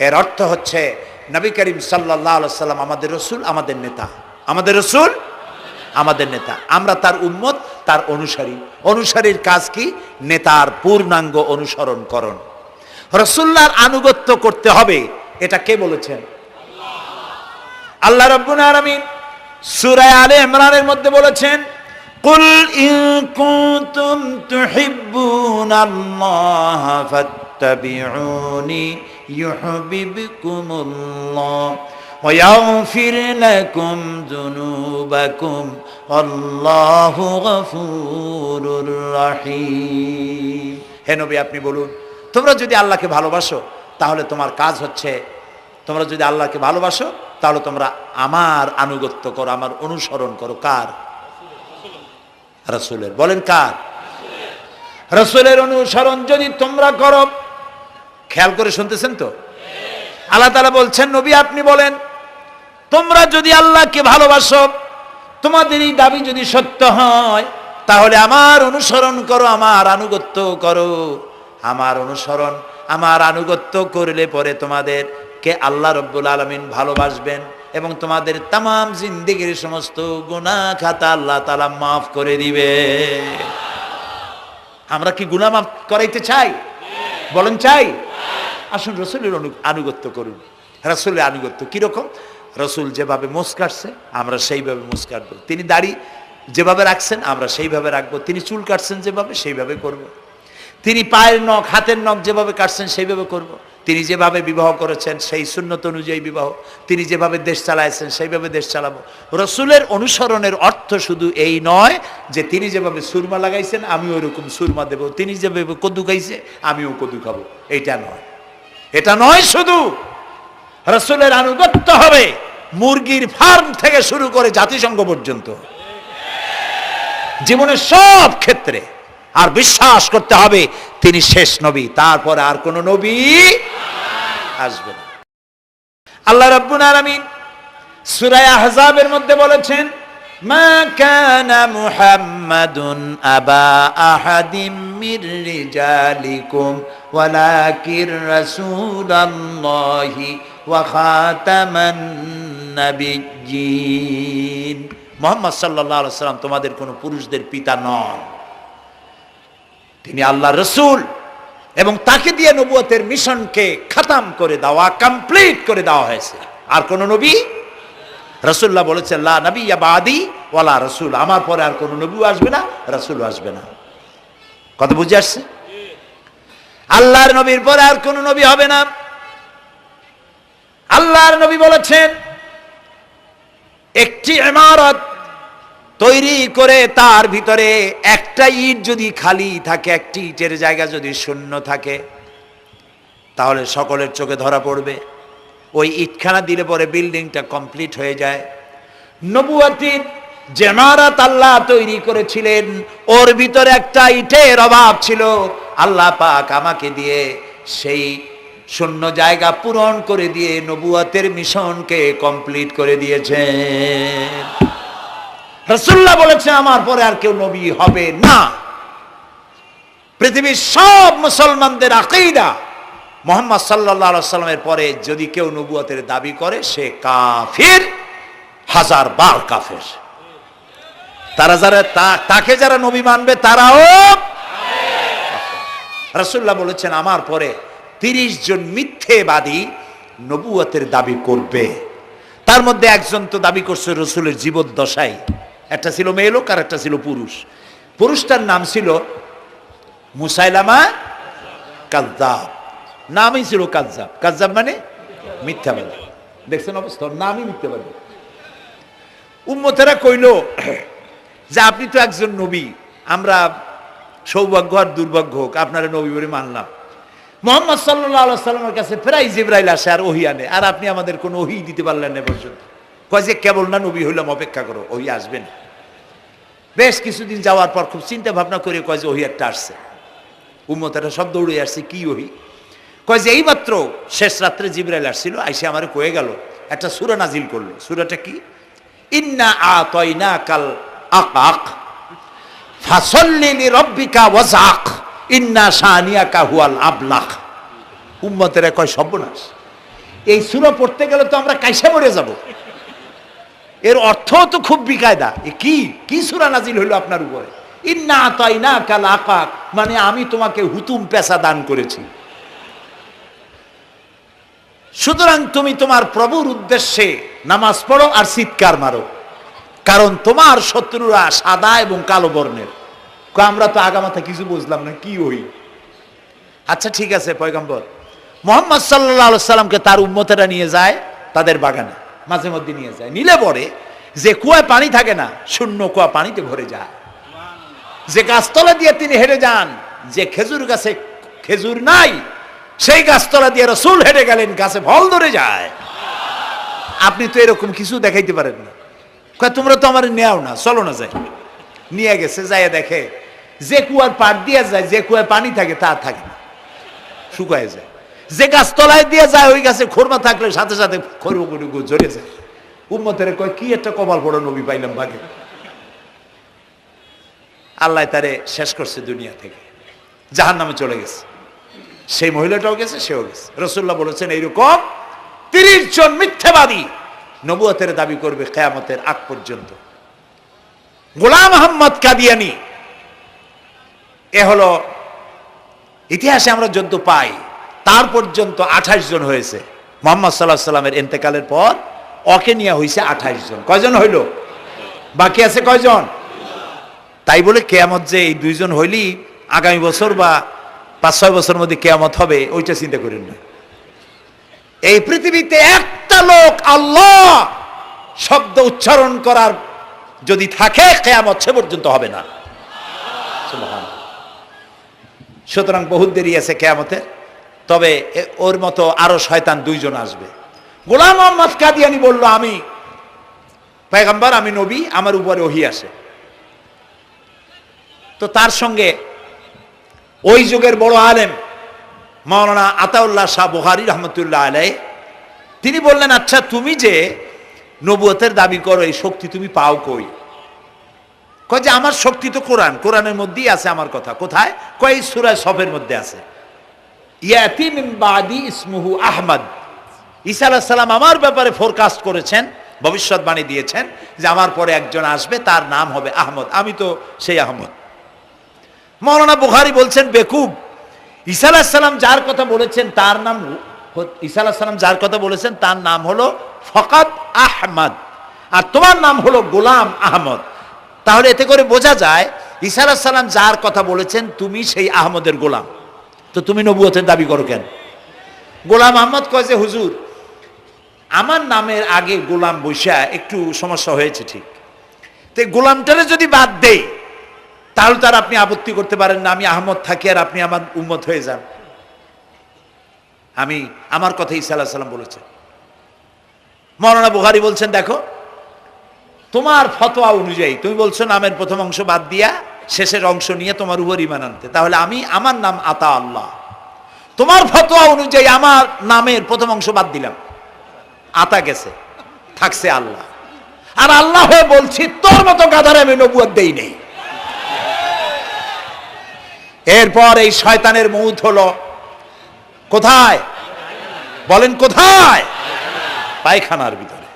এর অর্থ হচ্ছে নবী করিম সাল্লাল্লাহু আলাইহি সাল্লাম আমাদের রাসূল, আমাদের নেতা। আমাদের রাসূল আমাদের নেতা, আমরা তার উম্মত, তার অনুসারী। অনুসারীর কাজ কি? নেতার পূর্ণাঙ্গ অনুসরণ করণ। রাসূলুল্লাহর আনুগত্য করতে হবে, এটা কে বলেছেন? আল্লাহ রাব্বুল আলামিন সূরা আলে ইমরানের মধ্যে বলেছেন, কুল ইন কুনতুম তুহিব্বুনাল্লাহ ফাত্তাবিউনি ইউহিব্বুকুমুল্লাহ ওয়া ইয়াগফির লাকুম যুনুবাকুম আল্লাহু গফুরুর রহিম। হে নবী আপনি বলুন, তোমরা যদি আল্লাহকে ভালোবাসো তাহলে তোমার কাজ হচ্ছে, তোমরা যদি আল্লাহকে ভালোবাসো তাহলে তোমরা আমার আনুগত্য করো, আমার অনুসরণ করো। কার? রাসূলের। বলেন কার? রাসূলের অনুসরণ যদি তোমরা করো, খেয়াল করে শুনতেছেন তো? আল্লাহ তাআলা বলছেন নবী আপনি বলেন, তোমরা যদি আল্লাহকে ভালোবাসো, তোমাদের এই দাবি যদি সত্য হয়, তাহলে আমার অনুসরণ করো, আমার আনুগত্য করো। আমার অনুসরণ, আমার আনুগত্য করলে পরে তোমাদেরকে আল্লাহ রাব্বুল আলামিন ভালোবাসবেন এবং তোমাদের তামাম জিন্দেগির সমস্ত গুনাহ খাতা আল্লাহ তাআলা মাফ করে দিবে। আমরা কি গুনাহ মাফ করাইতে চাই? বলেন চাই? আসুন রাসূলের আনুগত্য করুন। রাসূলের আনুগত্য কিরকম? রাসূল যেভাবে মোস কাটছে আমরা সেইভাবে মোস কাটবো। তিনি দাড়ি যেভাবে রাখছেন আমরা সেইভাবে রাখবো। তিনি চুল কাটছেন যেভাবে সেইভাবে করব। তিনি পায়ের নখ, হাতের নখ যেভাবে কাটছেন সেইভাবে করব। তিনি যেভাবে বিবাহ করেছেন সেই সুন্নত অনুযায়ী বিবাহ, তিনি যেভাবে দেশ চালাইছেন সেইভাবে দেশ চালাবো। রাসূলের অনুসরণের অর্থ শুধু এই নয় যে তিনি যেভাবে সুরমা লাগাইছেন আমি ওইরকম সুরমা দেব, তিনি যেভাবে কদু খাইছে আমিও কদু খাবো, এইটা নয়। এটা নয়, শুধু রাসূলের আনুগত্য হবে মুরগির ফার্ম থেকে শুরু করে জাতিসংঘ পর্যন্ত, জীবনের সব ক্ষেত্রে। আর বিশ্বাস করতে হবে তিনি শেষ নবী, তারপরে আর কোন নবী আসবে না। আল্লাহ রাব্বুল আলামিন সূরা আহজাবের মধ্যে বলেছেন, মা কানা মুহাম্মাদুন আবা আহাদিম মির রিজালিকুম ওয়ালাকির রাসূলুল্লাহি ওয়া খাতামান নাবিয়্যিন। মুহাম্মদ সাল্লাল্লাহু আলাইহি ওয়াসাল্লাম তোমাদের কোন পুরুষদের পিতা নন, তিনি আল্লাহর রাসূল এবং তাকে দিয়ে নবুয়তের মিশনকে খতম করে দেওয়া, কমপ্লিট করে দেওয়া হয়েছে। আর কোন নবী, রাসূলুল্লাহ বলেছেন লা নাবিয়্যা বাদি ওয়ালা রাসূল, আমার পরে আর কোন নবী আসবে না, রাসূল আসবে না। কথা বুঝে আসছে? আল্লাহর নবীর পরে আর কোন নবী হবে না। আল্লাহর নবী বলেছেন, একটি ইমারত তৈরি করে তার ভিতরে একটা ইট যদি খালি থাকে, একটি ইটের জায়গা যদি শূন্য থাকে, তাহলে সকলের চোখে ধরা পড়বে। ওই ইটখানা দিলে পরে বিল্ডিংটা কমপ্লিট হয়ে যায়। নবুয়তির যে ইমারত আল্লাহ তৈরি করেছিলেন, ওর ভিতরে একটা ইটের অভাব ছিল। আল্লাহ পাক আমাকে দিয়ে সেই শূন্য জায়গা পূরণ করে দিয়ে নবুয়তের মিশনকে কমপ্লিট করে দিয়েছেন। রাসূলুল্লাহ বলেছেন, আমার পরে আর কেউ নবী হবে না। পৃথিবীর সব মুসলমানদের আকীদা, মুহাম্মদ সাল্লাল্লাহু আলাইহি ওয়াসাল্লামের পরে যদি কেউ নবুয়তের দাবি করে সে কাফির, হাজার বার কাফের। তাকে যারা নবী মানবে তারাও। রাসূলুল্লাহ বলেছেন, আমার পরে 30 জন মিথ্যেবাদী নবুয়তের দাবি করবে। তার মধ্যে একজন তো দাবি করছে রসুলের জীবদ্দশায়, একটা ছিল মেয়ে লোক আর একটা ছিল পুরুষ। পুরুষটার নাম ছিল মুসাইলামা কাযযাব, নামই ছিল কাযযাব। কাযযাব মানে মিথ্যাবাদী। দেখছেন অবস্থা, নামই মিথ্যাবাদী। উম্মতেরা কইল যে আপনি তো একজন নবী, আমরা সৌভাগ্য আর দুর্ভাগ্য হোক আপনারা নবী বলে মানলাম। মুহাম্মদ সাল্লাল্লাহু আলাইহি ওয়াসাল্লামের কাছে প্রায় জিবরাইল আসে আর ওহী আনে, আর আপনি আমাদের কোনো ওহী দিতে পারলেন না পর্যন্ত। কয় যে কেবল না নবী হইলাম, অপেক্ষা করো, ওহী আসবেন। বেশ কিছুদিন যাওয়ার পর খুব চিন্তা ভাবনা করে কয় যে ওহী একটা আসছে। উম্মতেরা সব দৌড়ে আসছে, কি ওহী? কয় যে এইমাত্র শেষ রাত্রে জিবরাইল আসছিল, আইসে আমারে কয়ে গেল, একটা সূরা নাজিল করলো। সূরাটা কি? ইন্না আতাইনাকাল আকাক ফাসাল্লি লিরাব্বিকা ওয়াজআক ইন্না শানিয়াকা হুয়াল আবলাক। উম্মতেরা কয় সর্বনাশ, এই সূরা পড়তে গেলে তো আমরা কাইসা মরে যাব। এর অর্থ তো খুব বিকায়দা। কি সূরা নাজিল হইল আপনার উপরে? ইন্না আতাইনাকাল আকাক মানে আমি তোমাকে হুতুম পেশা দান করেছি, সুতরাং তুমি তোমার প্রভুর উদ্দেশ্যে নামাজ পড়ো আর চিৎকার মারো, কারণ তোমার শত্রুরা সাদা এবং কালো বর্ণের। আমরা তো আগামাথা কিছু বুঝলাম না, কি ওই? আচ্ছা ঠিক আছে, পয়গম্বর মুহাম্মদ সাল্লাল্লাহু আলাইহি সাল্লামকে তার উম্মতেরা নিয়ে যায় তাদের বাগানে, মাঝে মধ্যে নিয়ে যায়। নিলে পরে যে কুয়ায় পানি থাকে না, শূন্য কুয়া পানিতে ভরে যায়। যে গাছতলা দিয়ে তিনি হেঁটে যান, যে খেজুর গাছে খেজুর নাই, সেই গাছতলা দিয়ে রাসূল হেঁটে গেলেন, গাছে ফল ধরে যায়। আপনি তো এরকম কিছু দেখাইতে পারেন না। কয় তোমরা তো আমার নেও না, চলো না যাই। নিয়ে গেছে, যাইয়া দেখে যে কুয়ার পাড় দিয়ে যায়, যে কুয়ায় পানি থাকে তা থাকে না, শুকায় যায়। যে গাছ তলায় দিয়ে যায়, ওই গাছে খোরমা থাকলে সাথে সাথে খড়গুলো ঝরে যায়। উম্মতের কয় কি একটা কপাল পড়ো নবী পাইলাম ভাগে। আল্লাহ তারে শেষ করছে দুনিয়া থেকে, জাহান্নামে চলে গেছে। সেই মহিলাটাও গেছে, সেও গেছে। রাসূলুল্লাহ বলেছেন এইরকম 30 জন মিথ্যাবাদী নবুয়তের দাবি করবে কিয়ামতের আগ পর্যন্ত। গোলাম আহমদ কাদিয়ানী, এ হলো ইতিহাসে আমরা যদ্দ পাই, তার পর্যন্ত 28 জন হয়েছে। মুহাম্মদ সাল্লাল্লাহু আলাইহি সাল্লামের ইন্তেকালের পর ওকে নিয়ে হয়েছে 28 জন। কয়জন হইল? বাকি আছে কয়জন? তাই বলে কিয়ামত যে এই 2 জন হইলি আগামী বছর বা 5-6 বছরের মধ্যে কিয়ামত হবে, ওইটা চিন্তা করেন না। এই পৃথিবীতে একটা লোক আল্লাহ শব্দ উচ্চারণ করার যদি থাকে, কিয়ামত সে পর্যন্ত হবে না। সুবহানাল্লাহ। সুতরাং বহুত দেরি আছে কিয়ামতে। তবে ওর মতো আরো শয়তান 2 জন আসবে। গোলাম আহমদ কাদিয়ানী বলল, আমি পয়গম্বর, আমি নবী, আমার উপরে ওহী আসে। তো তার সঙ্গে ওই যুগের বড় আলেম মাওলানা আতাউল্লাহ শাহ বুখারী রহমতুল্লাহ আলাইহি, তিনি বললেন, আচ্ছা তুমি যে নবুয়তের দাবি করো, এই শক্তি তুমি পাও কই? কয় যে আমার শক্তি তো কোরআন, কোরআনের মধ্যেই আছে আমার কথা। কোথায়? কয় সূরা সফের মধ্যে আছে, ইয়াতি মিন বাদি ইসমুহু আহমদ। ঈসা আলাইহিস সালাম আমার ব্যাপারে ফোরকাস্ট করেছেন, ভবিষ্যৎবাণী দিয়েছেন যে আমার পরে একজন আসবে, তার নাম হবে আহমদ। আমি তো সেই আহমদ। মাওলানা বুখারী বলছেন, বেকুব, ঈসা আলাইহিস সালাম যার কথা বলেছেন তার নাম, ঈসা আলাইহিস সালাম যার কথা বলেছেন তার নাম হলো ফকাত আহমদ, আর তোমার নাম হলো গোলাম আহমদ। তাহলে এতে করে বোঝা যায় ঈসা আলাইহিস সালাম যার কথা বলেছেন তুমি সেই আহমদের গোলাম। তো তুমি নবুয়তের দাবি করো কেন? গোলাম আহমদ কয় যে হুজুর, আমার নামের আগে গোলাম বৈশা একটু সমস্যা হয়েছে, ঠিক, তো গোলামটারে যদি বাদ দেই তাহলে তার আপনি আপত্তি করতে পারেন না, আমি আহমদ থাকি আর আপনি আমার উম্মত হয়ে যান। আমার কথা ঈসা আলাইহিস সালাম বলেছে। মাওলানা বুখারী বলছেন, দেখো তোমার ফতোয়া অনুযায়ী তুমি বলছো নামের প্রথম অংশ বাদ দিয়া শেষের অংশ নিয়ে তোমার উপর ঈমান আনতে, তাহলে আমার নাম আতা আল্লাহ, তোমার ফতোয়া অনুযায়ী আমার নামের প্রথম অংশ বাদ দিলাম, আতা গেছে, থাকছে আল্লাহ। আর আল্লাহ হয়ে বলছি তোর মতো গাধারে আমি নবুয়ত দেই নেই। এরপর এই শয়তানের মউত হলো কোথায় বলেন? কোথায়? পায়খানার ভিতরে।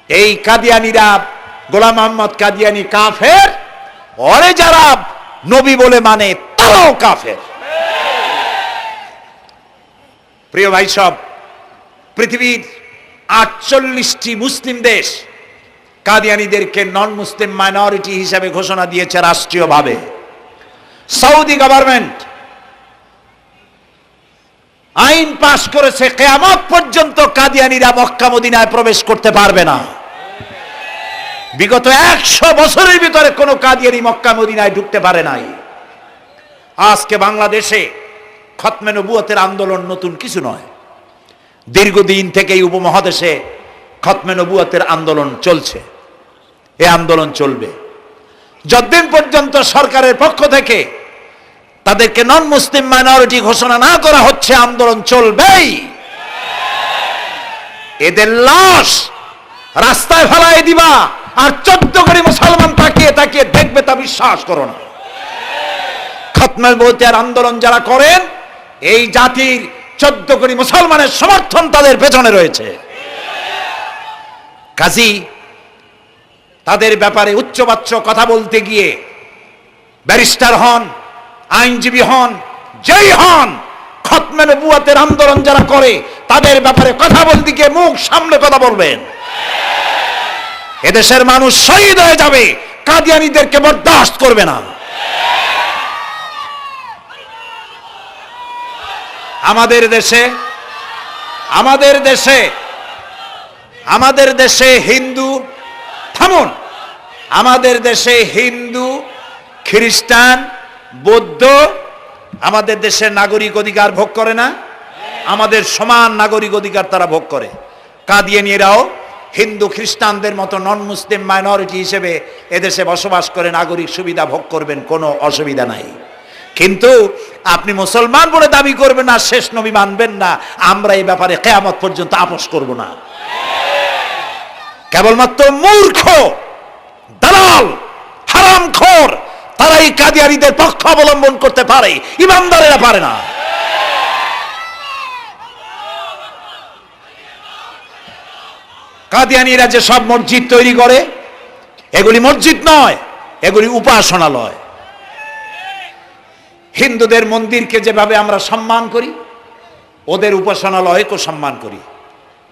এই কাদিয়ানীরা, গোলাম আহমদ কাদিয়ানী কাফের, ওরে যারা নবী বলে মানে তারাও কাফের। প্রিয় ভাই সব, পৃথিবীর 48টি মুসলিম দেশ কাদিয়ানীদেরকে নন মুসলিম মাইনরিটি হিসেবে ঘোষণা দিয়েছে রাষ্ট্রীয়ভাবে। সৌদি গভর্নমেন্ট আইন পাশ করেছে, কিয়ামত পর্যন্ত কাদিয়ানীরা মক্কা মদিনায় প্রবেশ করতে পারবে না। বিগত 100 বছরের ভিতরে কোন কাদিয়ানী মক্কা মদিনায় ঢুকতে পারে নাই। আজকে বাংলাদেশে খতমে নবুয়তের আন্দোলন নতুন কিছু নয়, দীর্ঘদিন থেকেই উপমহাদেশে খতমে নবুয়তের আন্দোলন চলছে। এই আন্দোলন চলবে যতদিন পর্যন্ত সরকারের পক্ষ থেকে তাদেরকে নন মুসলিম মাইনরিটি ঘোষণা না করা হচ্ছে, আন্দোলন চলবেই। এদের লাশ রাস্তায় ফেলায় দিবা আর 14 কোটি মুসলমান তাকিয়ে তাকিয়ে দেখবে, তা বিশ্বাস করো না। খতমে নবুয়তের আন্দোলন যারা করেন, এই জাতির 14 কোটি মুসলমানের সমর্থন তাদের পেছনে রয়েছে। কাজী তাদের ব্যাপারে উচ্চবাচ্য কথা বলতে গিয়ে ব্যারিস্টার হন, আইনজীবী হন, যেই হন, খতমে নবুয়তের আন্দোলন যারা করে তাদের ব্যাপারে কথা বলতে গিয়ে মুখ সামনে কথা বলবেন। এদেশের মানুষ শহীদ হয়ে যাবে, কাদিয়ানীদেরকে বরদাস্ত করবে না। আমাদের দেশে হিন্দু, থামুন, আমাদের দেশে হিন্দু, খ্রিস্টান, বৌদ্ধ আমাদের দেশের নাগরিক অধিকার ভোগ করে না? আমাদের সমান নাগরিক অধিকার তারা ভোগ করে। কাদিয়ানীরাও হিন্দু খ্রিস্টানদের মতো নন মুসলিম মাইনরিটি হিসেবে এদেশে বসবাস করে নাগরিক সুবিধা ভোগ করবেন, কোনো অসুবিধা নাই। কিন্তু আপনি মুসলমান বলে দাবি করবেন না, শেষ নবী মানবেন না, আমরা এই ব্যাপারে কিয়ামত পর্যন্ত আপোষ করব না। কেবলমাত্র মূর্খ, দালাল, হারামখোর তারাই কাদিয়ানীদের পক্ষ অবলম্বন করতে পারে, ইমানদারেরা পারে না। কাদিয়ানীরা যে সব মসজিদ তৈরি করে, এগুলি মসজিদ নয়, এগুলি উপাসনালয়। হিন্দুদের মন্দিরকে যেভাবে আমরা সম্মান করি, ওদের উপাসনালয়কেও সম্মান করি।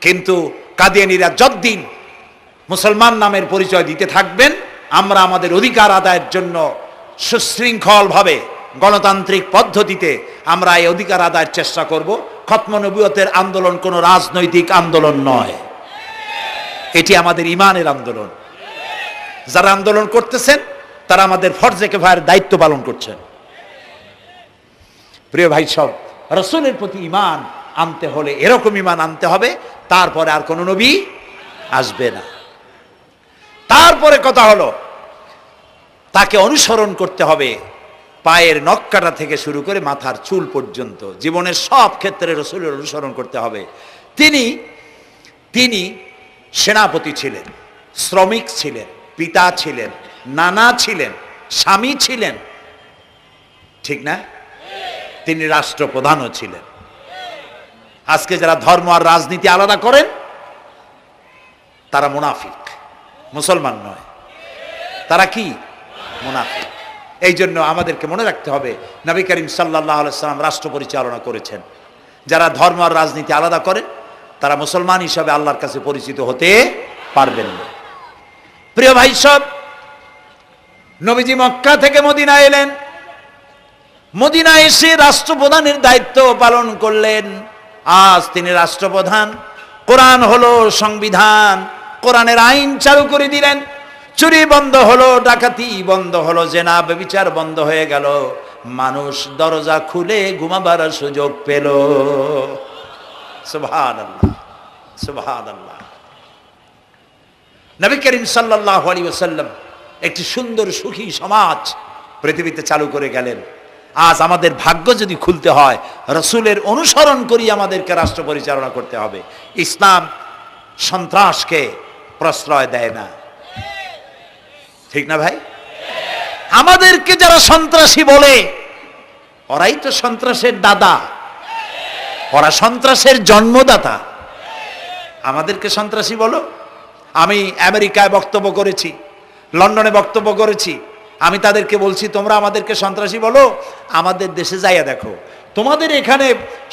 কিন্তু কাদিয়ানীরা যতদিন মুসলমান নামের পরিচয় দিতে থাকবেন, আমরা আমাদের অধিকার আদায়ের জন্য সুশৃঙ্খলভাবে গণতান্ত্রিক পদ্ধতিতে আমরা এই অধিকার আদায়ের চেষ্টা করব। খতমে নবুয়তের আন্দোলন কোনো রাজনৈতিক আন্দোলন নয়, এটি আমাদের ইমানের আন্দোলন। যারা আন্দোলন করতেছেন তারা আমাদের ফরজে কিফায়ার দায়িত্ব পালন করছেন। প্রিয় ভাই সব, রাসূলের প্রতি ঈমান আনতে হলে এরকম ঈমান আনতে হবে, তারপরে আর কোনো নবী আসবে না। তারপরে কথা হলো তাকে অনুসরণ করতে হবে পায়ের নখকাটা থেকে শুরু করে মাথার চুল পর্যন্ত, জীবনের সব ক্ষেত্রে রাসূলের অনুসরণ করতে হবে। তিনি সেনাপতি ছিলেন, শ্রমিক ছিলেন, পিতা ছিলেন, নানা ছিলেন, স্বামী ছিলেন, ঠিক না? তিনি রাষ্ট্রপ্রধানও ছিলেন। আজকে যারা ধর্ম আর রাজনীতি আলাদা করেন তারা মুনাফিক, মুসলমান নয়, তারা কি? মুনাফিক। এই জন্য আমাদেরকে মনে রাখতে হবে নবী করিম সাল্লাল্লাহু আলাইহি ওয়াসাল্লাম রাষ্ট্র পরিচালনা করেছেন। যারা ধর্ম আর রাজনীতি আলাদা করেন তারা মুসলমান হিসাবে আল্লাহর কাছে পরিচিত হতে পারবেন না। প্রিয় ভাই সব, নবীজি মক্কা থেকে মদিনা এলেন, মদিনায় এসে রাষ্ট্রপ্রধানের দায়িত্ব পালন করলেন। আজ তিনি রাষ্ট্রপ্রধান, কোরআন হলো সংবিধান, কোরআনের আইন চালু করে দিলেন। চুরি বন্ধ হলো, ডাকাতি বন্ধ হলো, জেনা ব্যভিচার বন্ধ হয়ে গেল, মানুষ দরজা খুলে ঘুমাবার সুযোগ পেল। সুবহানাল্লাহ, সুবহানাল্লাহ। নবী করিম সাল্লাল্লাহু আলাইহি ওয়াসাল্লাম একটি সুন্দর সুখী সমাজ পৃথিবীতে চালু করে গেলেন। আজ আমাদের ভাগ্য যদি খুলতে হয়, রাসূলের অনুসরণ করি আমাদেরকে রাষ্ট্র পরিচালনা করতে হবে। ইসলাম সন্ত্রাসকে প্রশ্রয় দেয় না, ঠিক না ভাই? আমাদেরকে যারা সন্ত্রাসী বলে, ওরাই তো সন্ত্রাসের দাদা, ওরা সন্ত্রাসের জন্মদাতা। আমাদেরকে সন্ত্রাসী বলো? আমি আমেরিকায় বক্তব্য করেছি, লন্ডনে বক্তব্য করেছি, আমি তাদেরকে বলছি তোমরা আমাদেরকে সন্ত্রাসী বলো, আমাদের দেশে যাইয়া দেখো, তোমাদের এখানে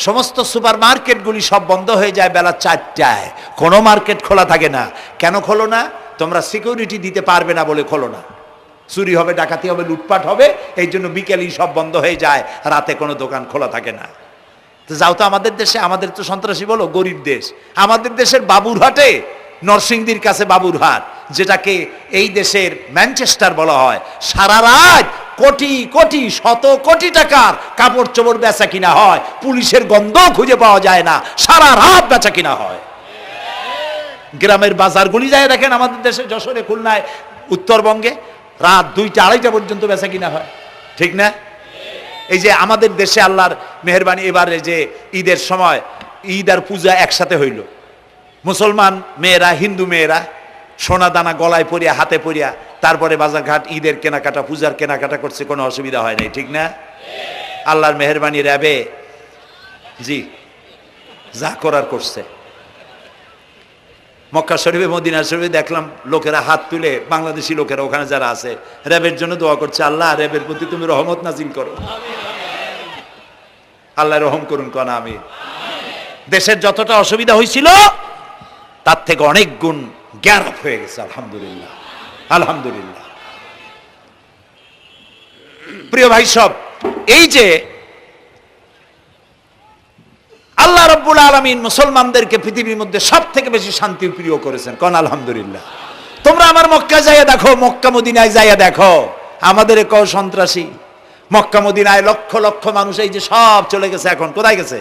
সমস্ত সুপার মার্কেটগুলি সব বন্ধ হয়ে যায় বেলা 4টায়, কোনো মার্কেট খোলা থাকে না। কেন খোলো না? তোমরা সিকিউরিটি দিতে পারবে না বলে খোলো না। চুরি হবে, ডাকাতি হবে, লুটপাট হবে, এই জন্য বিকেলেই সব বন্ধ হয়ে যায়, রাতে কোনো দোকান খোলা থাকে না। তো যাও তো আমাদের দেশে, আমাদের তো সন্ত্রাসী বলো, গরিব দেশ। আমাদের দেশের বাবুরহাটে, নরসিংদীর কাছে বাবুরহাট, যেটাকে এই দেশের ম্যানচেস্টার বলা হয়, সারা রাত কোটি কোটি শত কোটি টাকার কাপড় চোপড় বেচা কিনা হয়, পুলিশের গন্ধ খুঁজে পাওয়া যায় না, সারা রাত বেচা কিনা হয়। গ্রামের বাজারগুলি যায় দেখেন, আমাদের দেশে যশোরে, খুলনায়, উত্তরবঙ্গে রাত 2টা 2:30 পর্যন্ত বেচা কিনা হয়, ঠিক না? এই যে আমাদের দেশে আল্লাহর মেহেরবানি, এবারে যে ঈদের সময় ঈদ আর পূজা একসাথে হইল, মুসলমান মেয়েরা, হিন্দু মেয়েরা সোনা দানা গলায় পরিয়া, হাতে পরিয়া, তারপরে বাজারঘাট ঈদের কেনাকাটা, পূজার কেনাকাটা করছে, কোনো অসুবিধা হয় নাই, ঠিক না? আল্লাহর মেহেরবানি, র্যাবে জি যা করার করছে। মক্কা শরীফে, মদিনা শরীফে দেখলাম লোকেরা হাত তুলে, বাংলাদেশি লোকেরা ওখানে যারা আছে, র্যাবের জন্য দোয়া করছে, আল্লাহ র্যাবের প্রতি তুমি রহমত নাজিল করো, আল্লাহ রহম করুন, কনা আমি। দেশের যতটা অসুবিধা হয়েছিল তার থেকে অনেক গুণ জ্ঞান হয়ে গেছে, আলহামদুলিল্লাহ, আলহামদুলিল্লাহ। প্রিয় ভাই সব, এই যে আল্লাহ রাব্বুল আলামিন মুসলমানদেরকে পৃথিবীর মধ্যে সব থেকে বেশি শান্তি প্রিয় করেছেন, কোন আলহামদুলিল্লাহ। তোমরা আমার মক্কা যাইয়া দেখো, মক্কা মদিনায় যাইয়া দেখো, আমাদের কেউ সন্ত্রাসী? মক্কা মদিনায় লক্ষ লক্ষ মানুষ এই যে সব চলে গেছে, এখন কোথায় গেছে?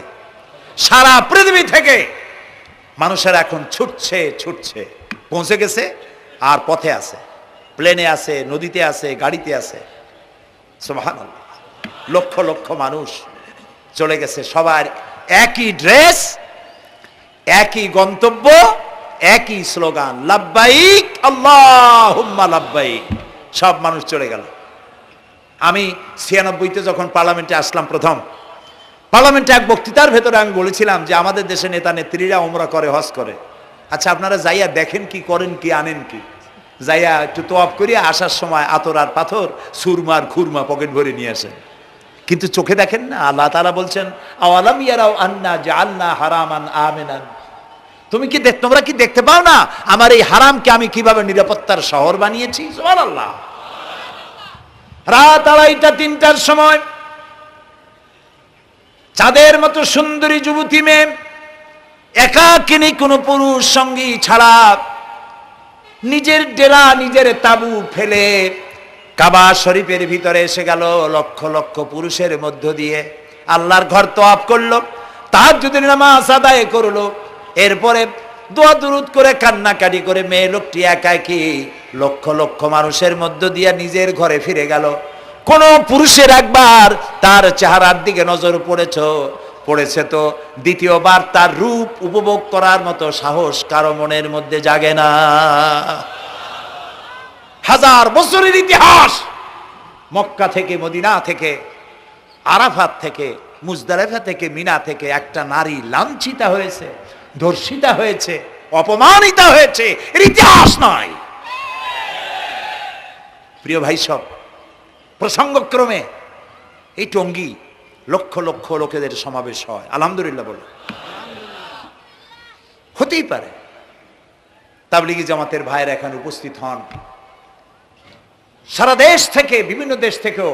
সারা পৃথিবী থেকে মানুষের এখন ছুটছে ছুটছে, পৌঁছে গেছে, আর পথে আছে, প্লেনে আছে, নদীতে আছে, গাড়িতে আছে। সুবহানাল্লাহ, লক্ষ লক্ষ মানুষ চলে গেছে, সবার একই ড্রেস, একই গন্তব্য, একই স্লোগান, লাব্বাইক আল্লাহুম্মা লাব্বাইক। সব মানুষ চলে গেল। আমি 96-তে যখন পার্লামেন্টে আসলাম, প্রথম পার্লামেন্টে এক বক্তৃতার ভেতরে আমি বলেছিলাম যে আমাদের দেশে নেতা নেত্রীরা ওমরা করে, হজ করে। আচ্ছা, আপনারা যাইয়া দেখেন কি, করেন কি, আনেন কি? যাইয়া একটু তোয়াব করিয়া আসার সময় আতর আর পাথর, সুরমার খুরমা পকেট ভরে নিয়ে আসেন, কিন্তু চোখে দেখেন না। আল্লাহ তাআলা বলছেন, আওয়ালাম ইয়ারাউ আন্না জাআলনা হারামান আমিনান, তোমরা কি দেখতে পাও না আমার এই হারামকে আমি কিভাবে নিরাপত্তার শহর বানিয়েছি? সুবহানাল্লাহ। রাত 2:30-3টার সময় চাঁদের মতো সুন্দরী যুবতী মেয়ে, একাকিনী, কোনো পুরুষ সঙ্গী ছাড়া, নিজের ডেরা, নিজের তাবু ফেলে কাবা শরীফের ভিতরে এসে গেল, লক্ষ লক্ষ পুরুষের মধ্য দিয়ে আল্লাহর ঘর তওয়াফ করলো, তাহাজ্জুদের নামাজ আদায় করলো, এরপরে দোয়া দুরুদ করে, কান্নাকাটি করে, মেয়ে লোকটি একাকী লক্ষ লক্ষ মানুষের মধ্য দিয়ে নিজের ঘরে ফিরে গেল। কোন পুরুষের একবার তার চেহারার দিকে নজর পড়েছে তো দ্বিতীয়বার তার রূপ উপভোগ করার মতো সাহস কারো মনের মধ্যে জাগে না। হাজার বছরের ইতিহাস, মক্কা থেকে, মদিনা থেকে, আরাফাত থেকে, মুজদালিফা থেকে, মিনা থেকে একটা নারী লাঞ্ছিতা হয়েছে, ধর্ষিতা হয়েছে, অপমানিতা হয়েছে, এর ইতিহাস নয়। প্রিয় ভাই সব, প্রসঙ্গক্রমে এই টঙ্গী লক্ষ লক্ষ লোকেদের সমাবেশ হয়, আলহামদুলিল্লাহ বলো। হতেই পারে তাবলিগি জামাতের ভাইয়েরা এখানে উপস্থিত হন, সারা দেশ থেকে, বিভিন্ন দেশ থেকেও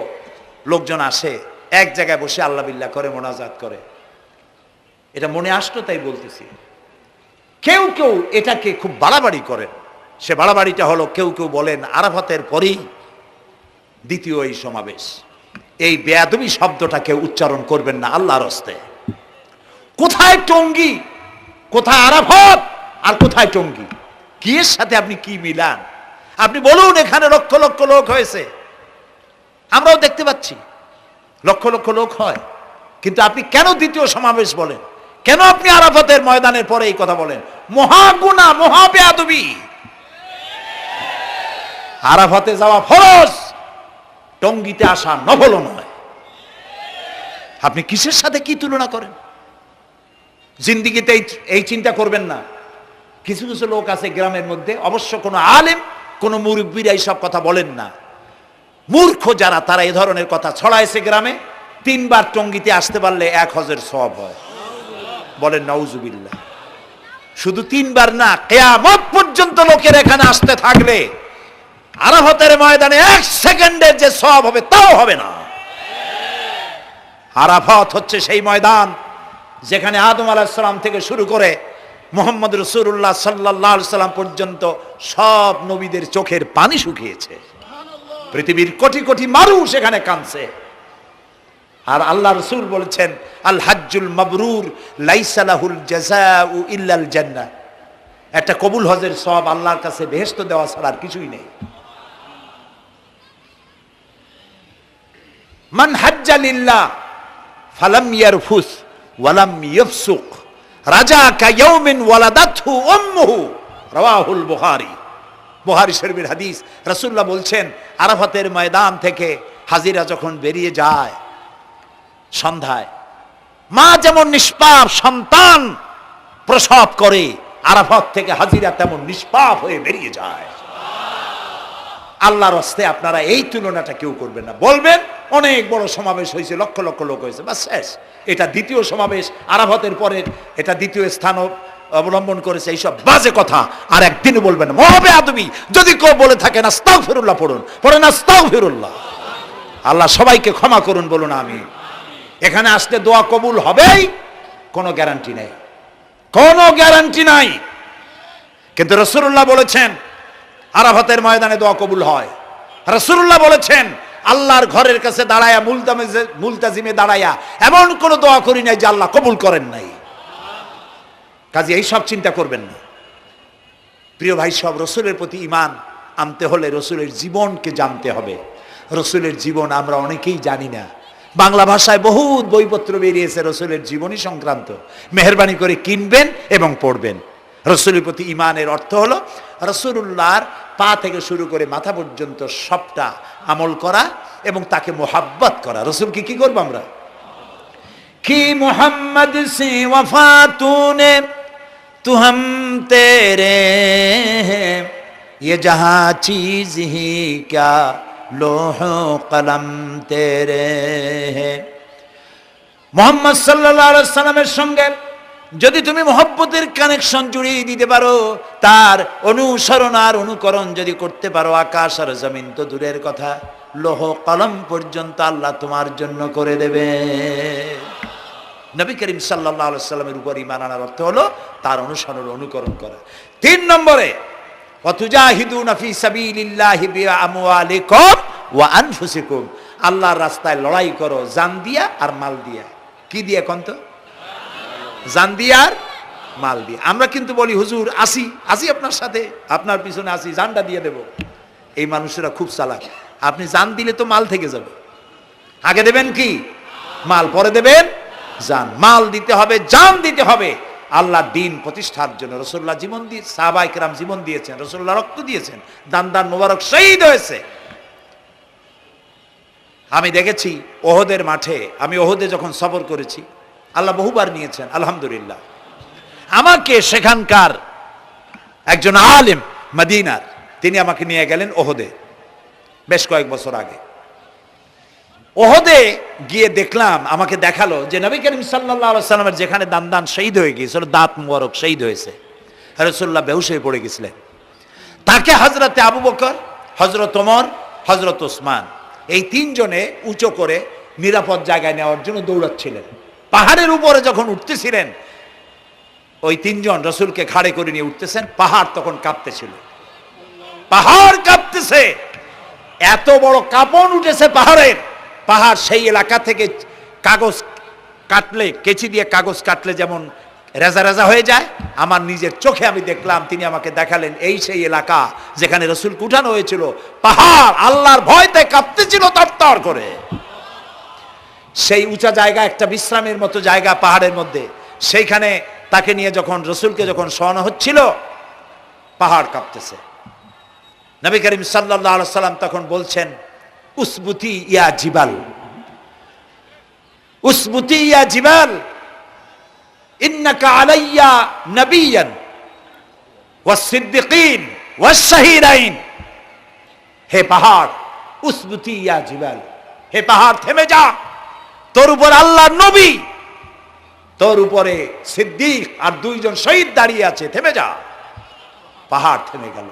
লোকজন আসে, এক জায়গায় বসে আল্লাহ বিল্লাহ করে, মোনাজাত করে। এটা মনে আসতো তাই বলতেছি। কেউ কেউ এটাকে খুব বাড়াবাড়ি করেন। সে বাড়াবাড়িটা হলো, কেউ কেউ বলেন আরাফাতের পরেই দ্বিতীয় এই সমাবেশ। এই বেয়াদবি শব্দটাকে উচ্চারণ করবেন না আল্লাহর হস্তে। কোথায় টঙ্গী, কোথায় আরাফাত, আর কোথায় টঙ্গী? কি এর সাথে আপনি কি মিলান? আপনি বলুন এখানে লক্ষ লক্ষ লোক হয়েছে, আমরাও দেখতে পাচ্ছি লক্ষ লক্ষ লোক হয়, কিন্তু আপনি কেন দ্বিতীয় সমাবেশ বলেন? কেন আপনি আরাফাতের ময়দানের পরে এই কথা বলেন? মহাগুনাহ, মহা বেয়াদবি। আরাফাতে যাওয়া ফরজ, টঙ্গীতে আসা নফল নয়। আপনি কিসের সাথে কি তুলনা করেন? জিন্দিগিতে এই চিন্তা করবেন না। কিছু কিছু লোক আছে গ্রামের মধ্যে, অবশ্য কোনো আলেম, কোনো মুরব্বীরা এইসব কথা বলেন না। মূর্খ যারা, তারা এই ধরনের কথা ছড়াইছে গ্রামে। 3 বার টঙ্গীতে আসতে পারলে 1 হজের সওয়াব হয়। বলেন নাউজুবিল্লাহ। শুধু 3 বার না, কিয়ামত পর্যন্ত লোকের এখানে আসতে থাকলে আরাফাতের ময়দানে 1 সেকেন্ডের যে সওয়াব হবে তাও হবে না। আরাফাত হচ্ছে সেই ময়দান যেখানে আদম আলাইহিস সালাম থেকে শুরু করে মুহাম্মদ রাসূলুল্লাহ সাল্লাল্লাহু আলাইহি সাল্লাম পর্যন্ত সব নবীদের চোখের পানি শুকিয়েছে। পৃথিবীর কোটি কোটি মানুষ এখানে কাঁদছে। আর আল্লাহ রাসূল বলেছেন, আল হাজ্জুল মাবরুর লাইসা লাহুল জাযাউ ইল্লাল জান্নাহ। একটা কবুল হজের সওয়াব আল্লাহর কাছে বেহেশত দেওয়া ছাড়া আর কিছুই নেই। মান হাজ্জা লিল্লাহ ফালাম ইয়ারফুস ওয়ালাম ইয়াফসুক রাজাকা ইয়াউমিন ওয়ালাদাতহু উম্মুহু, রাওয়াহুল বুখারী। বুখারী শরীফের হাদিস। রাসূলুল্লাহ বলছেন, আরাফাতের ময়দান থেকে হাজিরা যখন বেরিয়ে যায় সন্ধ্যায়, মা যেমন নিষ্পাপ সন্তান প্রসব করে, আরাফাত থেকে হাজিরা তেমন নিষ্পাপ হয়ে বেরিয়ে যায়। আল্লাহর হস্তে আপনারা এই তুলনাটা কেউ করবেন না। বলবেন অনেক বড় সমাবেশ হয়েছে, লক্ষ লক্ষ লোক হয়েছে, বাস শেষ। এটা দ্বিতীয় সমাবেশ, আরাফাতের পরের এটা দ্বিতীয় স্থান অবলম্বন করেছে, এইসব বাজে কথা আর একদিনও বলবেন না। মহাবেয়াদবি যদি কেউ বলে থাকেন, আস্তাগফিরুল্লাহ পড়ুন, পড়েন আস্তাগফিরুল্লাহ। আল্লাহ সবাইকে ক্ষমা করুন, বলুন আমিন। এখানে আসলে দোয়া কবুল হবেই, কোনো গ্যারান্টি নেই, কোনো গ্যারান্টি নাই। কিন্তু রাসূলুল্লাহ বলেছেন আরাফাতের ময়দানে দোয়া কবুল হয়। রাসূলুল্লাহ বলেছেন, আল্লাহর ঘরের কাছে দাঁড়ায়া মুলতাজিমে দাঁড়ায়া এমন কোন দোয়া করি নাই যে আল্লাহ কবুল করেন নাই। কাজে এই সব চিন্তা করবেন না। প্রিয় ভাই সব, রসুলের প্রতি ঈমান আনতে হলে রসুলের জীবনকে জানতে হবে। রসুলের জীবন আমরা অনেকেই জানি না। বাংলা ভাষায় বহুত বইপত্র বেরিয়েছে রসুলের জীবনী সংক্রান্ত। মেহেরবানি করে কিনবেন এবং পড়বেন। রসুলের প্রতি ঈমানের অর্থ হলো রসুলুল্লাহর পা থেকে শুরু করে মাথা পর্যন্ত সবটা আমল করা এবং তাকে মোহাব্বত করা। রসুলকে কি করবো আমরা? কি মোহাম্মদ সে ওয়াফা তূনে তু হাম তেরে ये जहाँ चीज ही क्या लोह कलम तेरे हैं। মোহাম্মদ সাল্লাল্লাহু আলাইহি সাল্লামের সঙ্গে যদি তুমি মহব্বতের কানেকশন জুড়িয়ে দিতে পারো, তার অনুসরণ আর অনুকরণ যদি করতে পারো, আকাশ আর জমিন তো দূরের কথা, লোহ কলম পর্যন্ত আল্লাহ তোমার জন্য করে দেবে। নবী করিম সাল্লাল্লাহু আলাইহি সাল্লামের উপর ঈমান আনার অর্থ হলো তার অনুসরণ অনুকরণ করা। 3 নম্বরে ওয়াতুজাহিদুনা ফি সাবিলিল্লাহি বিআমওয়ালিকুম ওয়া আনফুসিকুম। আল্লাহর রাস্তায় লড়াই করো জান দিয়া আর মাল দিয়া। কি দিয়া কোন তো? জান দিয়া আর মাল দিয়া। আমরা কিন্তু বলি হুজুর আসি আপনার সাথে, আপনার পিছনে আসি, জানটা দিয়ে দেব। এই মানুষেরা খুব চালাক। আপনি জান দিলে তো মাল থেকে যাবে। আগে দেবেন কি? মাল, পরে দেবেন জান। মাল দিতে হবে, জান দিতে হবে আল্লাহর দ্বীন প্রতিষ্ঠার জন্য। রাসূলুল্লাহ জীবন দিয়ে, সাহাবায়ে কেরাম জীবন দিয়েছেন, রাসূলুল্লাহ রক্ত দিয়েছেন, দান মোবারক শহীদ হয়েছে। আমি দেখেছি ওহদের মাঠে, আমি ওহদে যখন সফর করেছি, আল্লাহ বহুবার নিয়েছেন আলহামদুলিল্লাহ। আমাকে সেখানকার একজন আলেম মদিনার, তিনি আমাকে নিয়ে গেলেন ওহদে বেশ কয়েক বছর আগে। ওহদে গিয়ে দেখলাম, আমাকে দেখালো যে নবী করিম সাল্লাল্লাহু আলাইহি সাল্লামের যেখানে দান শহীদ হয়ে গিয়েছিল, দাঁত মুবারক শহীদ হয়েছে, রাসূলুল্লাহ বেহুশ হয়ে পড়ে গেছিলেন। তাকে হযরতে আবু বকর, হযরত ওমর, হযরত ওসমান, এই 3 জনে উঁচু করে নিরাপদ জায়গায় নেওয়ার জন্য দৌড়াচ্ছিলেন। পাহাড়ের উপরে যখন উঠতেছিলেন, ওই তিনজন রসুলকে ঘাড়ে করে নিয়ে উঠতেছেন, পাহাড় তখন কাঁপতেছিল, পাহাড় কাঁপতেছে, এত বড় কাঁপন উঠেছে পাহাড়ের। পাহাড় সেই এলাকা থেকে কাগজ কাটলে, কেচি দিয়ে কাগজ কাটলে যেমন রেজা রেজা হয়ে যায়, আমার নিজের চোখে আমি দেখলাম, তিনি আমাকে দেখালেন, এই সেই এলাকা যেখানে রসুলকে উঠানো হয়েছিল। পাহাড় আল্লাহর ভয়তে কাঁপতেছিল তরতর করে। সেই উঁচা জায়গা, একটা বিশ্রামের মতো জায়গা পাহাড়ের মধ্যে, সেইখানে তাকে নিয়ে যখন রসুলকে যখন শোয়ানো হচ্ছিল, পাহাড় কাঁপতেছে। নবী করিম সাল্লাল্লাহু আলাইহি সাল্লাম তখন বলছেন, উসবুতি ইয়া জিবাল, উসবুতি ইয়া জিবাল, ইন্নাকা আলাইয়া নবিয়ান ওয়াস সিদ্দিকিন ওয়াস শাহীদাইন। হে পাহাড়, উসবুতি ইয়া জিবাল, হে পাহাড় থেমে যা, তোর উপর আল্লাহর নবী, তোর উপরে সিদ্দিক আর দুইজন শহীদ দাঁড়িয়ে আছে, থেমে যা। পাহাড় থেমে গেল।